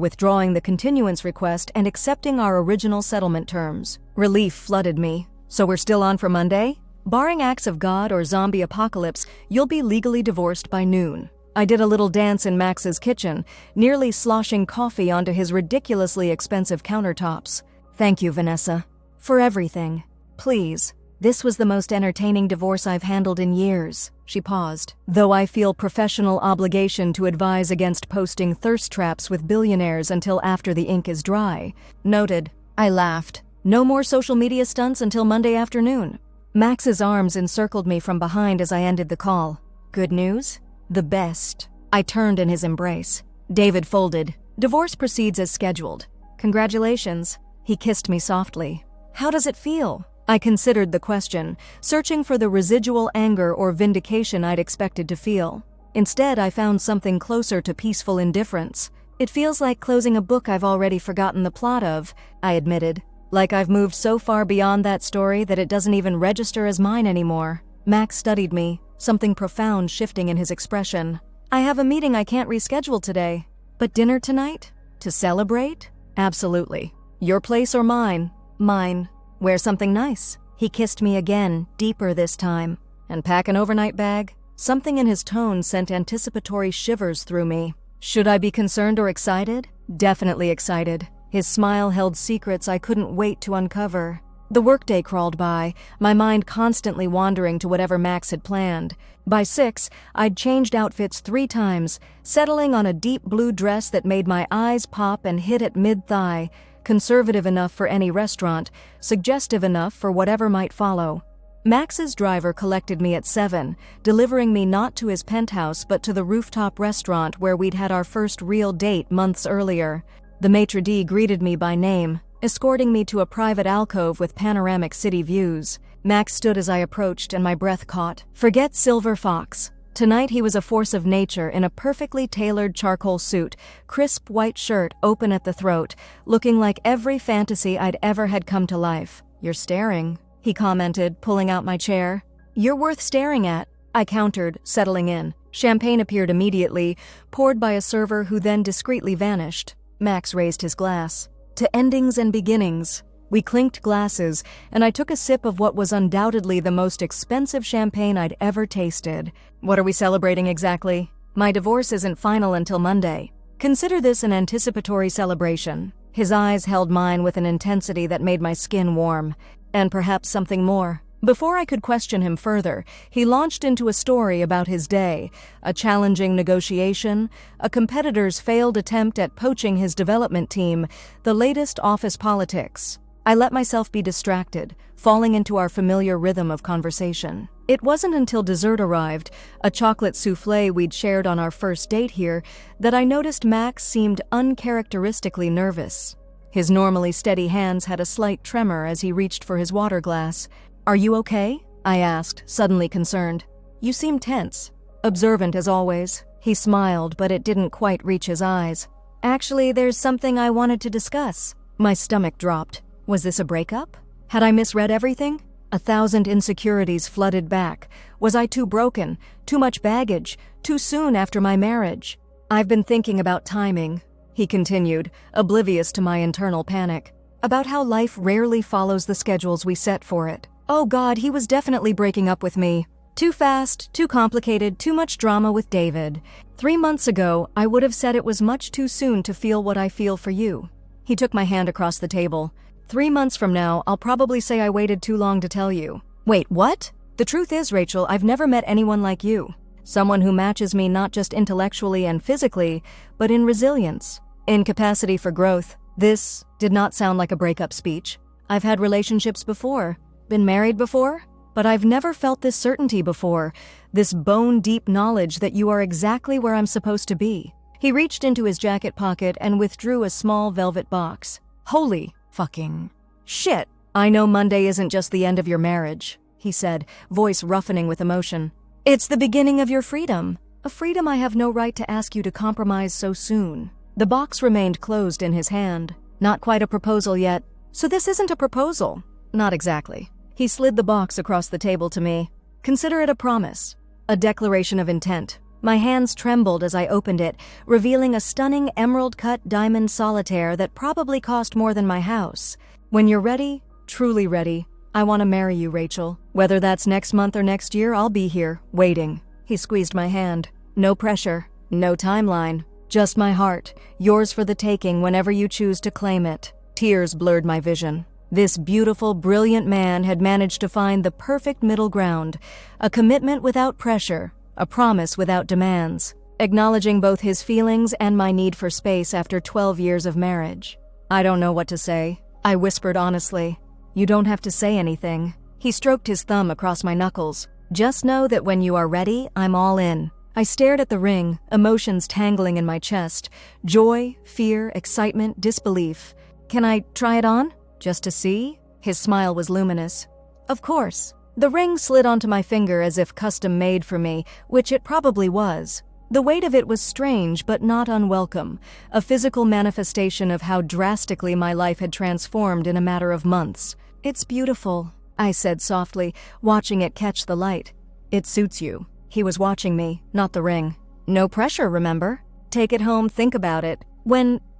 withdrawing the continuance request and accepting our original settlement terms. Relief flooded me. So we're still on for Monday? Barring acts of God or zombie apocalypse, you'll be legally divorced by noon. I did a little dance in Max's kitchen, nearly sloshing coffee onto his ridiculously expensive countertops. Thank you, Vanessa. For everything. Please. This was the most entertaining divorce I've handled in years. She paused. Though I feel professional obligation to advise against posting thirst traps with billionaires until after the ink is dry. Noted. I laughed. No more social media stunts until Monday afternoon. Max's arms encircled me from behind as I ended the call. Good news? The best. I turned in his embrace. David folded. Divorce proceeds as scheduled. Congratulations. He kissed me softly. How does it feel? I considered the question, searching for the residual anger or vindication I'd expected to feel. Instead, I found something closer to peaceful indifference. It feels like closing a book I've already forgotten the plot of, I admitted. Like I've moved so far beyond that story that it doesn't even register as mine anymore. Max studied me, something profound shifting in his expression. I have a meeting I can't reschedule today. But dinner tonight? To celebrate? Absolutely. Your place or mine? Mine. Wear something nice. He kissed me again, deeper this time. And pack an overnight bag? Something in his tone sent anticipatory shivers through me. Should I be concerned or excited? Definitely excited. His smile held secrets I couldn't wait to uncover. The workday crawled by, my mind constantly wandering to whatever Max had planned. By 6, I'd changed outfits 3 times, settling on a deep blue dress that made my eyes pop and hit at mid-thigh. Conservative enough for any restaurant, suggestive enough for whatever might follow. Max's driver collected me at 7, delivering me not to his penthouse but to the rooftop restaurant where we'd had our first real date months earlier. The maitre d' greeted me by name, escorting me to a private alcove with panoramic city views. Max stood as I approached and my breath caught. Forget Silver Fox. Tonight he was a force of nature in a perfectly tailored charcoal suit, crisp white shirt open at the throat, looking like every fantasy I'd ever had come to life. You're staring, he commented, pulling out my chair. You're worth staring at, I countered, settling in. Champagne appeared immediately, poured by a server who then discreetly vanished. Max raised his glass. To endings and beginnings. We clinked glasses, and I took a sip of what was undoubtedly the most expensive champagne I'd ever tasted. What are we celebrating exactly? My divorce isn't final until Monday. Consider this an anticipatory celebration. His eyes held mine with an intensity that made my skin warm. And perhaps something more. Before I could question him further, he launched into a story about his day, a challenging negotiation, a competitor's failed attempt at poaching his development team, the latest office politics. I let myself be distracted, falling into our familiar rhythm of conversation. It wasn't until dessert arrived, a chocolate soufflé we'd shared on our first date here, that I noticed Max seemed uncharacteristically nervous. His normally steady hands had a slight tremor as he reached for his water glass. "Are you okay?" I asked, suddenly concerned. "You seem tense." Observant as always. He smiled, but it didn't quite reach his eyes. "Actually, there's something I wanted to discuss." My stomach dropped. Was this a breakup? Had I misread everything? 1,000 insecurities flooded back. Was I too broken? Too much baggage? Too soon after my marriage? "I've been thinking about timing," he continued, oblivious to my internal panic. "About how life rarely follows the schedules we set for it. Oh God, he was definitely breaking up with me. Too fast, too complicated, too much drama with David. 3 months ago, I would have said it was much too soon to feel what I feel for you." He took my hand across the table. 3 months from now, I'll probably say I waited too long to tell you." "Wait, what?" "The truth is, Rachel, I've never met anyone like you. Someone who matches me not just intellectually and physically, but in resilience, in capacity for growth." This did not sound like a breakup speech. I've had relationships before, been married before, but I've never felt this certainty before, this bone-deep knowledge that you are exactly where I'm supposed to be. He reached into his jacket pocket and withdrew a small velvet box. "Holy fucking shit! I know Monday isn't just the end of your marriage," he said, voice roughening with emotion. "It's the beginning of your freedom, a freedom I have no right to ask you to compromise so soon." The box remained closed in his hand. "Not quite a proposal yet." "So this isn't a proposal?" "Not exactly." He slid the box across the table to me. "Consider it a promise, a declaration of intent." My hands trembled as I opened it, revealing a stunning emerald-cut diamond solitaire that probably cost more than my house. "When you're ready, truly ready, I want to marry you, Rachel. Whether that's next month or next year, I'll be here, waiting." He squeezed my hand. "No pressure, no timeline, just my heart, yours for the taking whenever you choose to claim it." Tears blurred my vision. This beautiful, brilliant man had managed to find the perfect middle ground, a commitment without pressure, a promise without demands, acknowledging both his feelings and my need for space after 12 years of marriage. "I don't know what to say," I whispered honestly. "You don't have to say anything." He stroked his thumb across my knuckles. "Just know that when you are ready, I'm all in." I stared at the ring, emotions tangling in my chest. Joy, fear, excitement, disbelief. "Can I try it on? Just to see?" His smile was luminous. "Of course." The ring slid onto my finger as if custom-made for me, which it probably was. The weight of it was strange but not unwelcome, a physical manifestation of how drastically my life had transformed in a matter of months. "It's beautiful," I said softly, watching it catch the light. "It suits you." He was watching me, not the ring. "No pressure, remember? Take it home, think about it.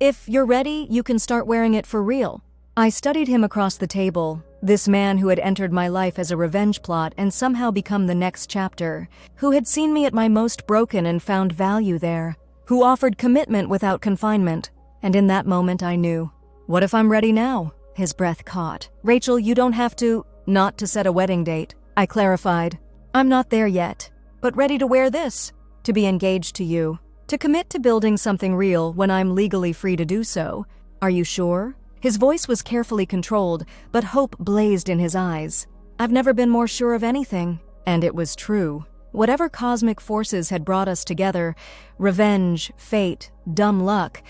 If you're ready, you can start wearing it for real." I studied him across the table, this man who had entered my life as a revenge plot and somehow become the next chapter, who had seen me at my most broken and found value there, who offered commitment without confinement. And in that moment I knew. "What if I'm ready now?" His breath caught. "Rachel, you don't have to, not to set a wedding date," I clarified. "I'm not there yet, but ready to wear this, to be engaged to you, to commit to building something real when I'm legally free to do so. Are you sure?" His voice was carefully controlled, but hope blazed in his eyes. I've never been more sure of anything. And it was true. Whatever cosmic forces had brought us together, revenge, fate, dumb luck,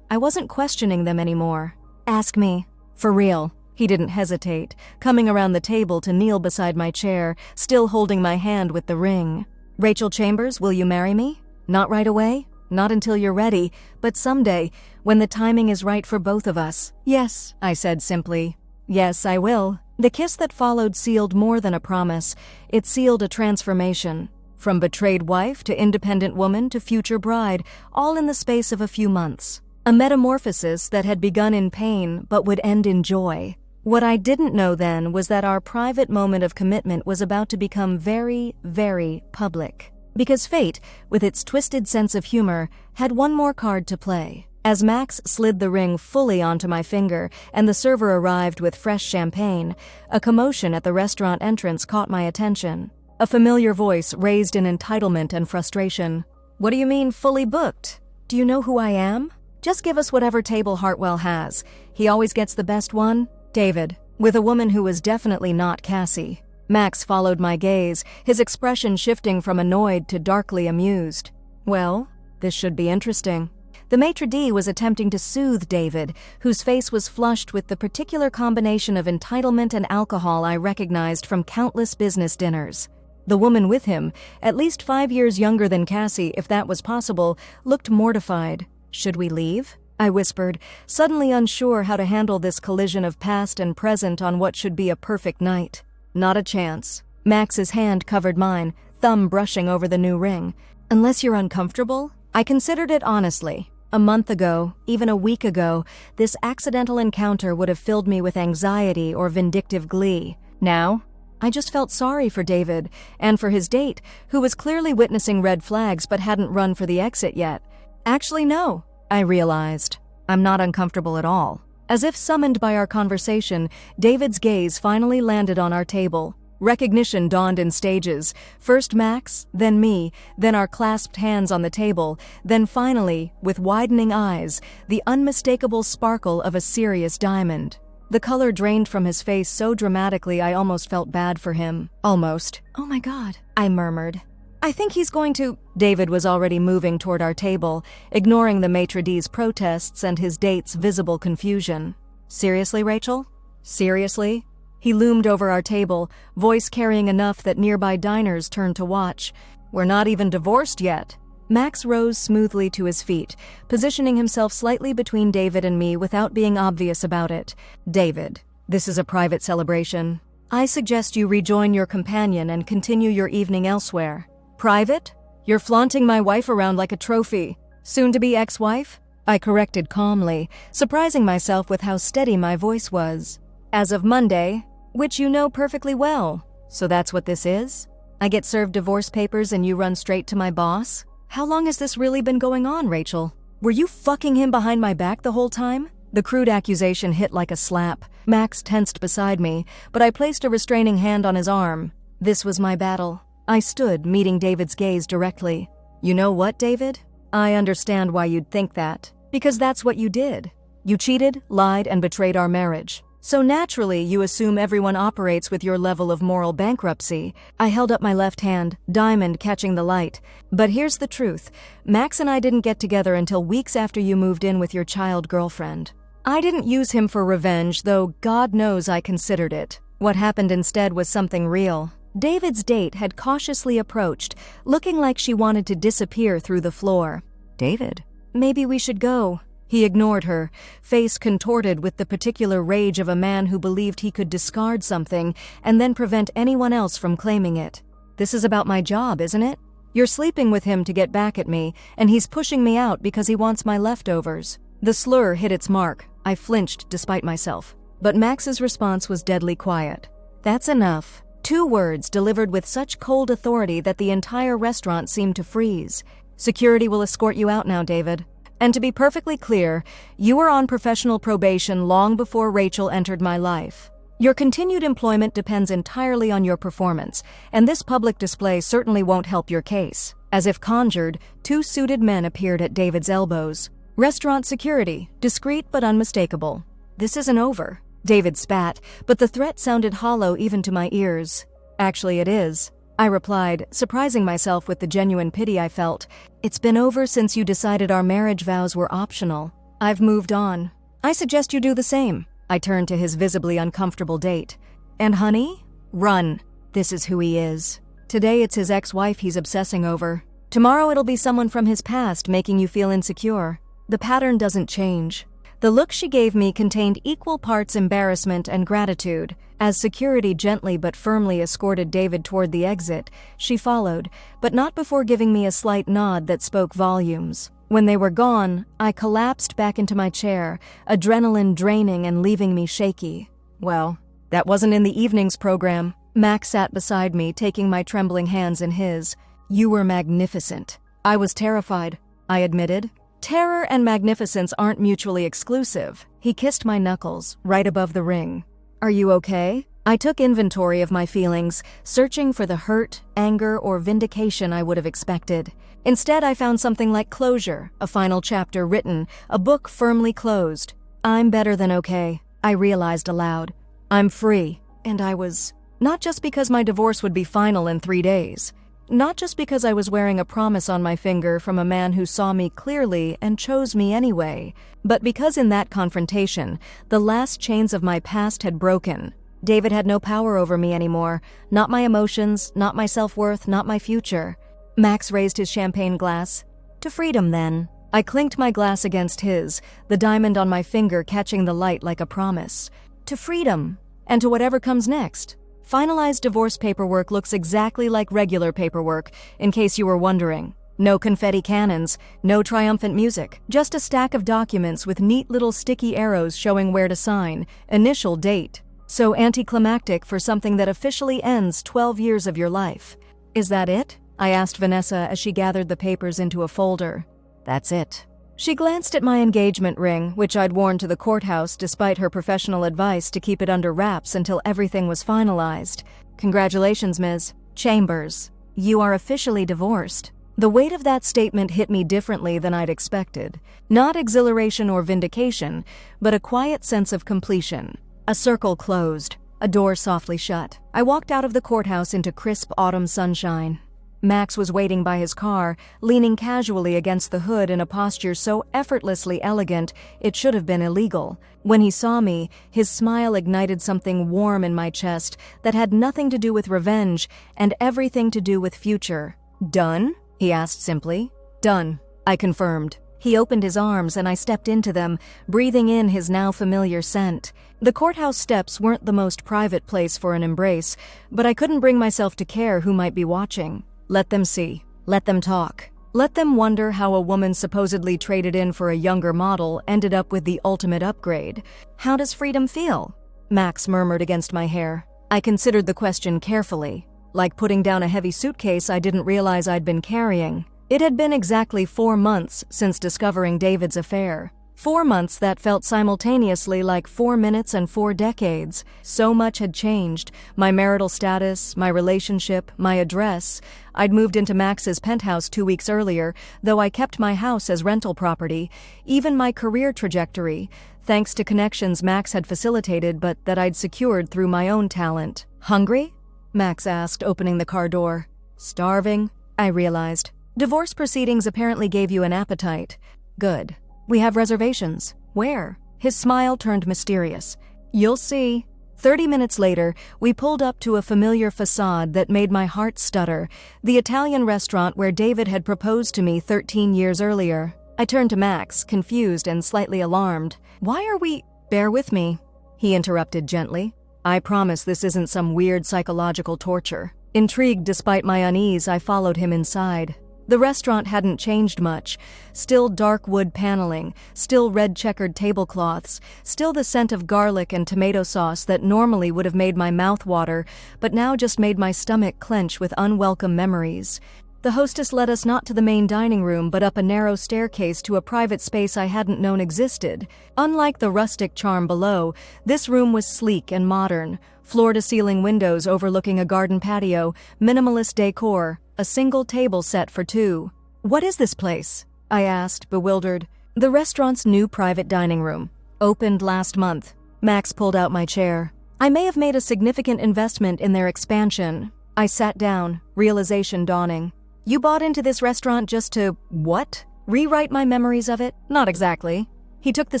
I wasn't questioning them anymore. "Ask me. For real." He didn't hesitate, coming around the table to kneel beside my chair, still holding my hand with the ring. "Rachel Chambers, will you marry me? Not right away? Not until you're ready, but someday, when the timing is right for both of us." "Yes," I said simply. "Yes, I will." The kiss that followed sealed more than a promise. It sealed a transformation. From betrayed wife to independent woman to future bride, all in the space of a few months. A metamorphosis that had begun in pain but would end in joy. What I didn't know then was that our private moment of commitment was about to become very, very public. Because fate, with its twisted sense of humor, had one more card to play. As Max slid the ring fully onto my finger and the server arrived with fresh champagne, a commotion at the restaurant entrance caught my attention. A familiar voice raised in entitlement and frustration. "What do you mean, fully booked? Do you know who I am? Just give us whatever table Hartwell has. He always gets the best one." David, with a woman who was definitely not Cassie. Max followed my gaze, his expression shifting from annoyed to darkly amused. Well, this should be interesting. The maitre d' was attempting to soothe David, whose face was flushed with the particular combination of entitlement and alcohol I recognized from countless business dinners. The woman with him, at least 5 years younger than Cassie, if that was possible, looked mortified. "Should we leave?" I whispered, suddenly unsure how to handle this collision of past and present on what should be a perfect night. "Not a chance." Max's hand covered mine, thumb brushing over the new ring. "Unless you're uncomfortable?" I considered it honestly. A month ago, even a week ago, this accidental encounter would have filled me with anxiety or vindictive glee. Now, I just felt sorry for David, and for his date, who was clearly witnessing red flags but hadn't run for the exit yet. Actually, no, I realized. I'm not uncomfortable at all. As if summoned by our conversation, David's gaze finally landed on our table. Recognition dawned in stages. First Max, then me, then our clasped hands on the table, then finally, with widening eyes, the unmistakable sparkle of a serious diamond. The color drained from his face so dramatically I almost felt bad for him. Almost. "Oh my God," I murmured. "I think he's going to—" David was already moving toward our table, ignoring the maitre d's protests and his date's visible confusion. "Seriously, Rachel? Seriously?" He loomed over our table, voice carrying enough that nearby diners turned to watch. "We're not even divorced yet." Max rose smoothly to his feet, positioning himself slightly between David and me without being obvious about it. "David, this is a private celebration. I suggest you rejoin your companion and continue your evening elsewhere." "Private? You're flaunting my wife around like a trophy. Soon-to-be ex-wife?" I corrected calmly, surprising myself with how steady my voice was. "As of Monday, which you know perfectly well. So that's what this is? I get served divorce papers and you run straight to my boss? How long has this really been going on, Rachel? Were you fucking him behind my back the whole time?" The crude accusation hit like a slap. Max tensed beside me, but I placed a restraining hand on his arm. This was my battle. I stood, meeting David's gaze directly. "You know what, David? I understand why you'd think that. Because that's what you did. You cheated, lied, and betrayed our marriage. So naturally, you assume everyone operates with your level of moral bankruptcy." I held up my left hand, diamond catching the light. "But here's the truth. Max and I didn't get together until weeks after you moved in with your child girlfriend. I didn't use him for revenge, though God knows I considered it. What happened instead was something real." David's date had cautiously approached, looking like she wanted to disappear through the floor. "David, maybe we should go." He ignored her, face contorted with the particular rage of a man who believed he could discard something and then prevent anyone else from claiming it. "This is about my job, isn't it? You're sleeping with him to get back at me, and he's pushing me out because he wants my leftovers." The slur hit its mark. I flinched despite myself. But Max's response was deadly quiet. "That's enough." 2 words delivered with such cold authority that the entire restaurant seemed to freeze. "Security will escort you out now, David. And to be perfectly clear, you were on professional probation long before Rachel entered my life. Your continued employment depends entirely on your performance, and this public display certainly won't help your case." As if conjured, 2 suited men appeared at David's elbows. Restaurant security, discreet but unmistakable. "This isn't over." David spat, but the threat sounded hollow even to my ears. "Actually, it is," I replied, surprising myself with the genuine pity I felt. "It's been over since you decided our marriage vows were optional. I've moved on. I suggest you do the same." I turned to his visibly uncomfortable date. "And honey? Run. This is who he is. Today it's his ex-wife he's obsessing over. Tomorrow it'll be someone from his past making you feel insecure. The pattern doesn't change." The look she gave me contained equal parts embarrassment and gratitude. As security gently but firmly escorted David toward the exit, she followed, but not before giving me a slight nod that spoke volumes. When they were gone, I collapsed back into my chair, adrenaline draining and leaving me shaky. "Well, that wasn't in the evening's program." Max sat beside me, taking my trembling hands in his. "You were magnificent." "I was terrified," I admitted. Terror and magnificence aren't mutually exclusive. He kissed my knuckles, right above the ring. Are you okay? I took inventory of my feelings, searching for the hurt, anger, or vindication I would have expected. Instead, I found something like closure, a final chapter written, a book firmly closed. I'm better than okay, I realized aloud. I'm free, and I was. Not just because my divorce would be final in 3 days. Not just because I was wearing a promise on my finger from a man who saw me clearly and chose me anyway, but because in that confrontation, the last chains of my past had broken. David had no power over me anymore. Not my emotions, not my self-worth, not my future. Max raised his champagne glass. To freedom, then. I clinked my glass against his, the diamond on my finger catching the light like a promise. To freedom, and to whatever comes next. Finalized divorce paperwork looks exactly like regular paperwork, in case you were wondering. No confetti cannons, no triumphant music, just a stack of documents with neat little sticky arrows showing where to sign, initial date. So anticlimactic for something that officially ends 12 years of your life. Is that it? I asked Vanessa as she gathered the papers into a folder. That's it. She glanced at my engagement ring, which I'd worn to the courthouse despite her professional advice to keep it under wraps until everything was finalized. Congratulations, Ms. Chambers. You are officially divorced. The weight of that statement hit me differently than I'd expected. Not exhilaration or vindication, but a quiet sense of completion. A circle closed, a door softly shut. I walked out of the courthouse into crisp autumn sunshine. Max was waiting by his car, leaning casually against the hood in a posture so effortlessly elegant it should have been illegal. When he saw me, his smile ignited something warm in my chest that had nothing to do with revenge and everything to do with future. Done? He asked simply. Done, I confirmed. He opened his arms and I stepped into them, breathing in his now familiar scent. The courthouse steps weren't the most private place for an embrace, but I couldn't bring myself to care who might be watching. Let them see. Let them talk. Let them wonder how a woman supposedly traded in for a younger model ended up with the ultimate upgrade. How does freedom feel? Max murmured against my hair. I considered the question carefully, like putting down a heavy suitcase I didn't realize I'd been carrying. It had been exactly 4 months since discovering David's affair. 4 months that felt simultaneously like 4 minutes and 4 decades. So much had changed. My marital status, my relationship, my address. I'd moved into Max's penthouse 2 weeks earlier, though I kept my house as rental property. Even my career trajectory, thanks to connections Max had facilitated but that I'd secured through my own talent. Hungry? Max asked, opening the car door. Starving? I realized. Divorce proceedings apparently gave you an appetite. Good. We have reservations. Where? His smile turned mysterious. You'll see. 30 minutes later, we pulled up to a familiar facade that made my heart stutter, the Italian restaurant where David had proposed to me 13 years earlier. I turned to Max, confused and slightly alarmed. Why are we— Bear with me, he interrupted gently. I promise this isn't some weird psychological torture. Intrigued despite my unease, I followed him inside. The restaurant hadn't changed much. Still dark wood paneling, still red checkered tablecloths, still the scent of garlic and tomato sauce that normally would have made my mouth water, but now just made my stomach clench with unwelcome memories. The hostess led us not to the main dining room, but up a narrow staircase to a private space I hadn't known existed. Unlike the rustic charm below, this room was sleek and modern. Floor-to-ceiling windows overlooking a garden patio, minimalist decor, a single table set for 2. What is this place? I asked, bewildered. The restaurant's new private dining room. Opened last month. Max pulled out my chair. I may have made a significant investment in their expansion. I sat down, realization dawning. You bought into this restaurant just to— what? Rewrite my memories of it? Not exactly. He took the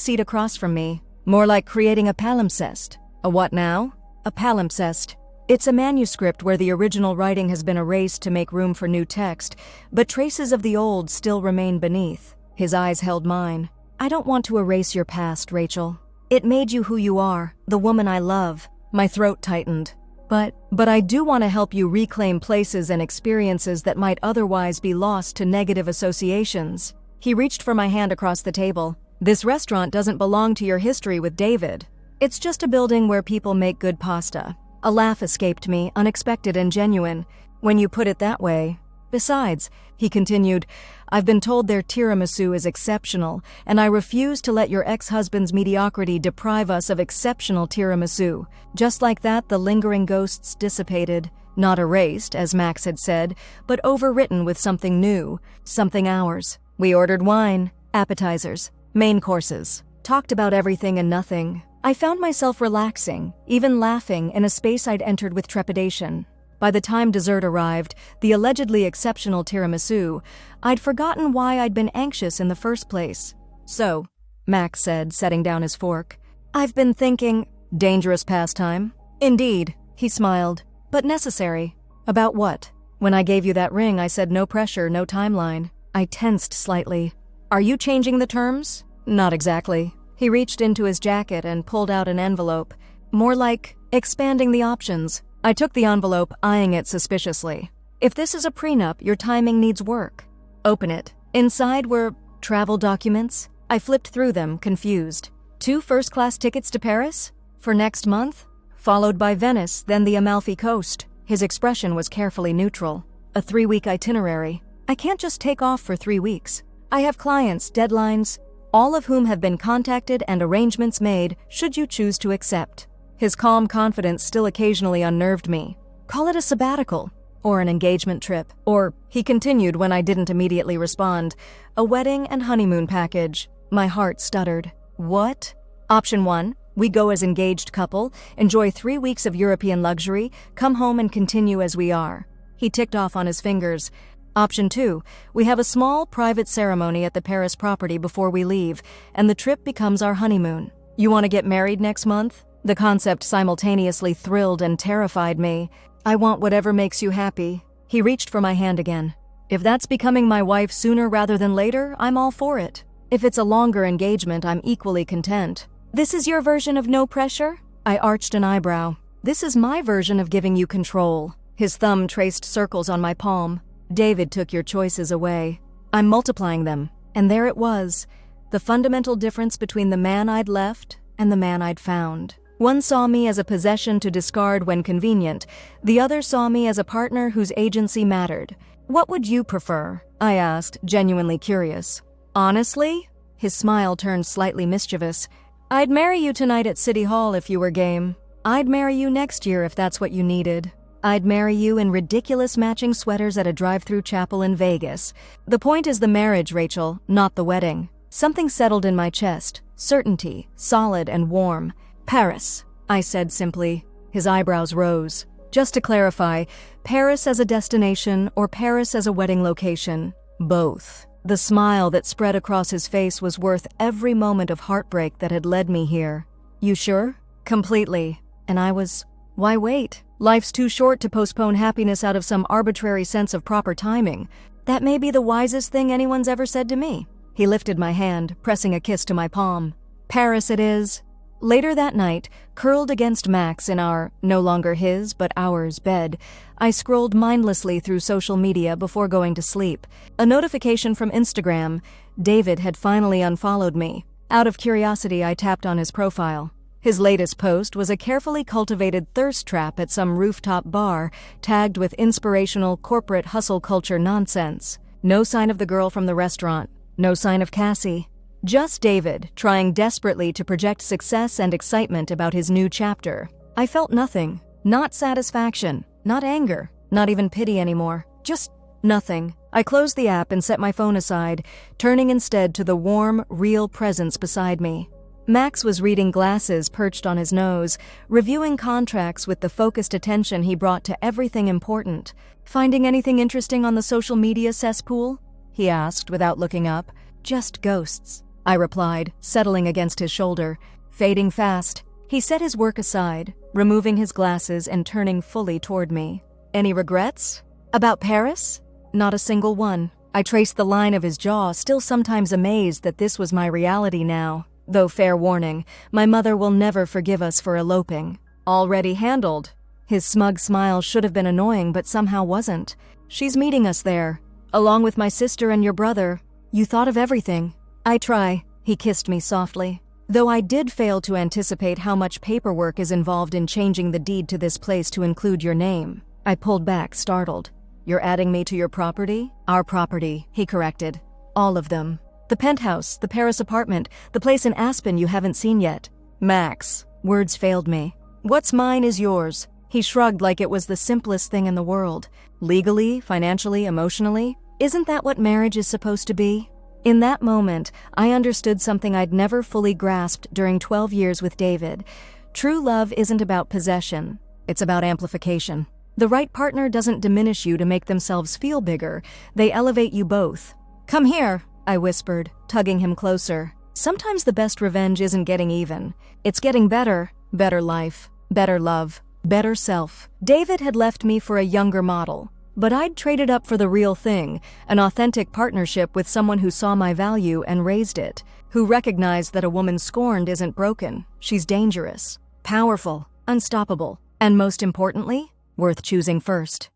seat across from me. More like creating a palimpsest. A what now? A palimpsest. It's a manuscript where the original writing has been erased to make room for new text, but traces of the old still remain beneath. His eyes held mine. I don't want to erase your past, Rachel. It made you who you are, the woman I love. My throat tightened. But I do want to help you reclaim places and experiences that might otherwise be lost to negative associations. He reached for my hand across the table. This restaurant doesn't belong to your history with David. It's just a building where people make good pasta. A laugh escaped me, unexpected and genuine. When you put it that way. Besides, he continued, I've been told their tiramisu is exceptional, and I refuse to let your ex-husband's mediocrity deprive us of exceptional tiramisu. Just like that, the lingering ghosts dissipated. Not erased, as Max had said, but overwritten with something new, something ours. We ordered wine, appetizers, main courses, talked about everything and nothing. I found myself relaxing, even laughing in a space I'd entered with trepidation. By the time dessert arrived, the allegedly exceptional tiramisu, I'd forgotten why I'd been anxious in the first place. So, Max said, setting down his fork, I've been thinking, dangerous pastime? Indeed, he smiled, but necessary. About what? When I gave you that ring, I said no pressure, no timeline. I tensed slightly. Are you changing the terms? Not exactly. He reached into his jacket and pulled out an envelope. More like expanding the options. I took the envelope, eyeing it suspiciously. If this is a prenup, your timing needs work. Open it. Inside were travel documents. I flipped through them, confused. 2 first-class tickets to Paris? For next month? Followed by Venice, then the Amalfi Coast. His expression was carefully neutral. A 3-week itinerary. I can't just take off for 3 weeks. I have clients, deadlines, all of whom have been contacted and arrangements made should you choose to accept. His calm confidence still occasionally unnerved me. Call it a sabbatical, or an engagement trip, or, he continued when I didn't immediately respond, a wedding and honeymoon package. My heart stuttered. What? Option 1, we go as engaged couple, enjoy 3 weeks of European luxury, come home and continue as we are. He ticked off on his fingers. Option 2, we have a small private ceremony at the Paris property before we leave, and the trip becomes our honeymoon. You want to get married next month? The concept simultaneously thrilled and terrified me. I want whatever makes you happy. He reached for my hand again. If that's becoming my wife sooner rather than later, I'm all for it. If it's a longer engagement, I'm equally content. This is your version of no pressure? I arched an eyebrow. This is my version of giving you control. His thumb traced circles on my palm. David took your choices away. I'm multiplying them. And there it was. The fundamental difference between the man I'd left and the man I'd found. One saw me as a possession to discard when convenient. The other saw me as a partner whose agency mattered. What would you prefer? I asked, genuinely curious. Honestly? His smile turned slightly mischievous. I'd marry you tonight at City Hall if you were game. I'd marry you next year if that's what you needed. I'd marry you in ridiculous matching sweaters at a drive-through chapel in Vegas. The point is the marriage, Rachel, not the wedding. Something settled in my chest. Certainty, solid and warm. Paris, I said simply. His eyebrows rose. Just to clarify, Paris as a destination or Paris as a wedding location? Both. The smile that spread across his face was worth every moment of heartbreak that had led me here. You sure? Completely. And I was, why wait? Life's too short to postpone happiness out of some arbitrary sense of proper timing. That may be the wisest thing anyone's ever said to me. He lifted my hand, pressing a kiss to my palm. Paris it is. Later that night, curled against Max in our, no longer his, but ours, bed, I scrolled mindlessly through social media before going to sleep. A notification from Instagram. David had finally unfollowed me. Out of curiosity, I tapped on his profile. His latest post was a carefully cultivated thirst trap at some rooftop bar, tagged with inspirational corporate hustle culture nonsense. No sign of the girl from the restaurant. No sign of Cassie. Just David, trying desperately to project success and excitement about his new chapter. I felt nothing. Not satisfaction. Not anger. Not even pity anymore. Just nothing. I closed the app and set my phone aside, turning instead to the warm, real presence beside me. Max was reading glasses perched on his nose, reviewing contracts with the focused attention he brought to everything important. Finding anything interesting on the social media cesspool? He asked without looking up. Just ghosts, I replied, settling against his shoulder. Fading fast. He set his work aside, removing his glasses and turning fully toward me. Any regrets? About Paris? Not a single one. I traced the line of his jaw, still sometimes amazed that this was my reality now. Though fair warning, my mother will never forgive us for eloping. Already handled. His smug smile should have been annoying, but somehow wasn't. She's meeting us there, along with my sister and your brother. You thought of everything. I try. He kissed me softly. Though I did fail to anticipate how much paperwork is involved in changing the deed to this place to include your name. I pulled back, startled. You're adding me to your property? Our property, he corrected. All of them. The penthouse, the Paris apartment, the place in Aspen you haven't seen yet. Max. Words failed me. What's mine is yours. He shrugged like it was the simplest thing in the world. Legally, financially, emotionally, isn't that what marriage is supposed to be? In that moment, I understood something I'd never fully grasped during 12 years with David. True love isn't about possession. It's about amplification. The right partner doesn't diminish you to make themselves feel bigger. They elevate you both. Come here, I whispered, tugging him closer. Sometimes the best revenge isn't getting even. It's getting better. Better life. Better love. Better self. David had left me for a younger model. But I'd traded up for the real thing, an authentic partnership with someone who saw my value and raised it, who recognized that a woman scorned isn't broken. She's dangerous, powerful, unstoppable, and most importantly, worth choosing first.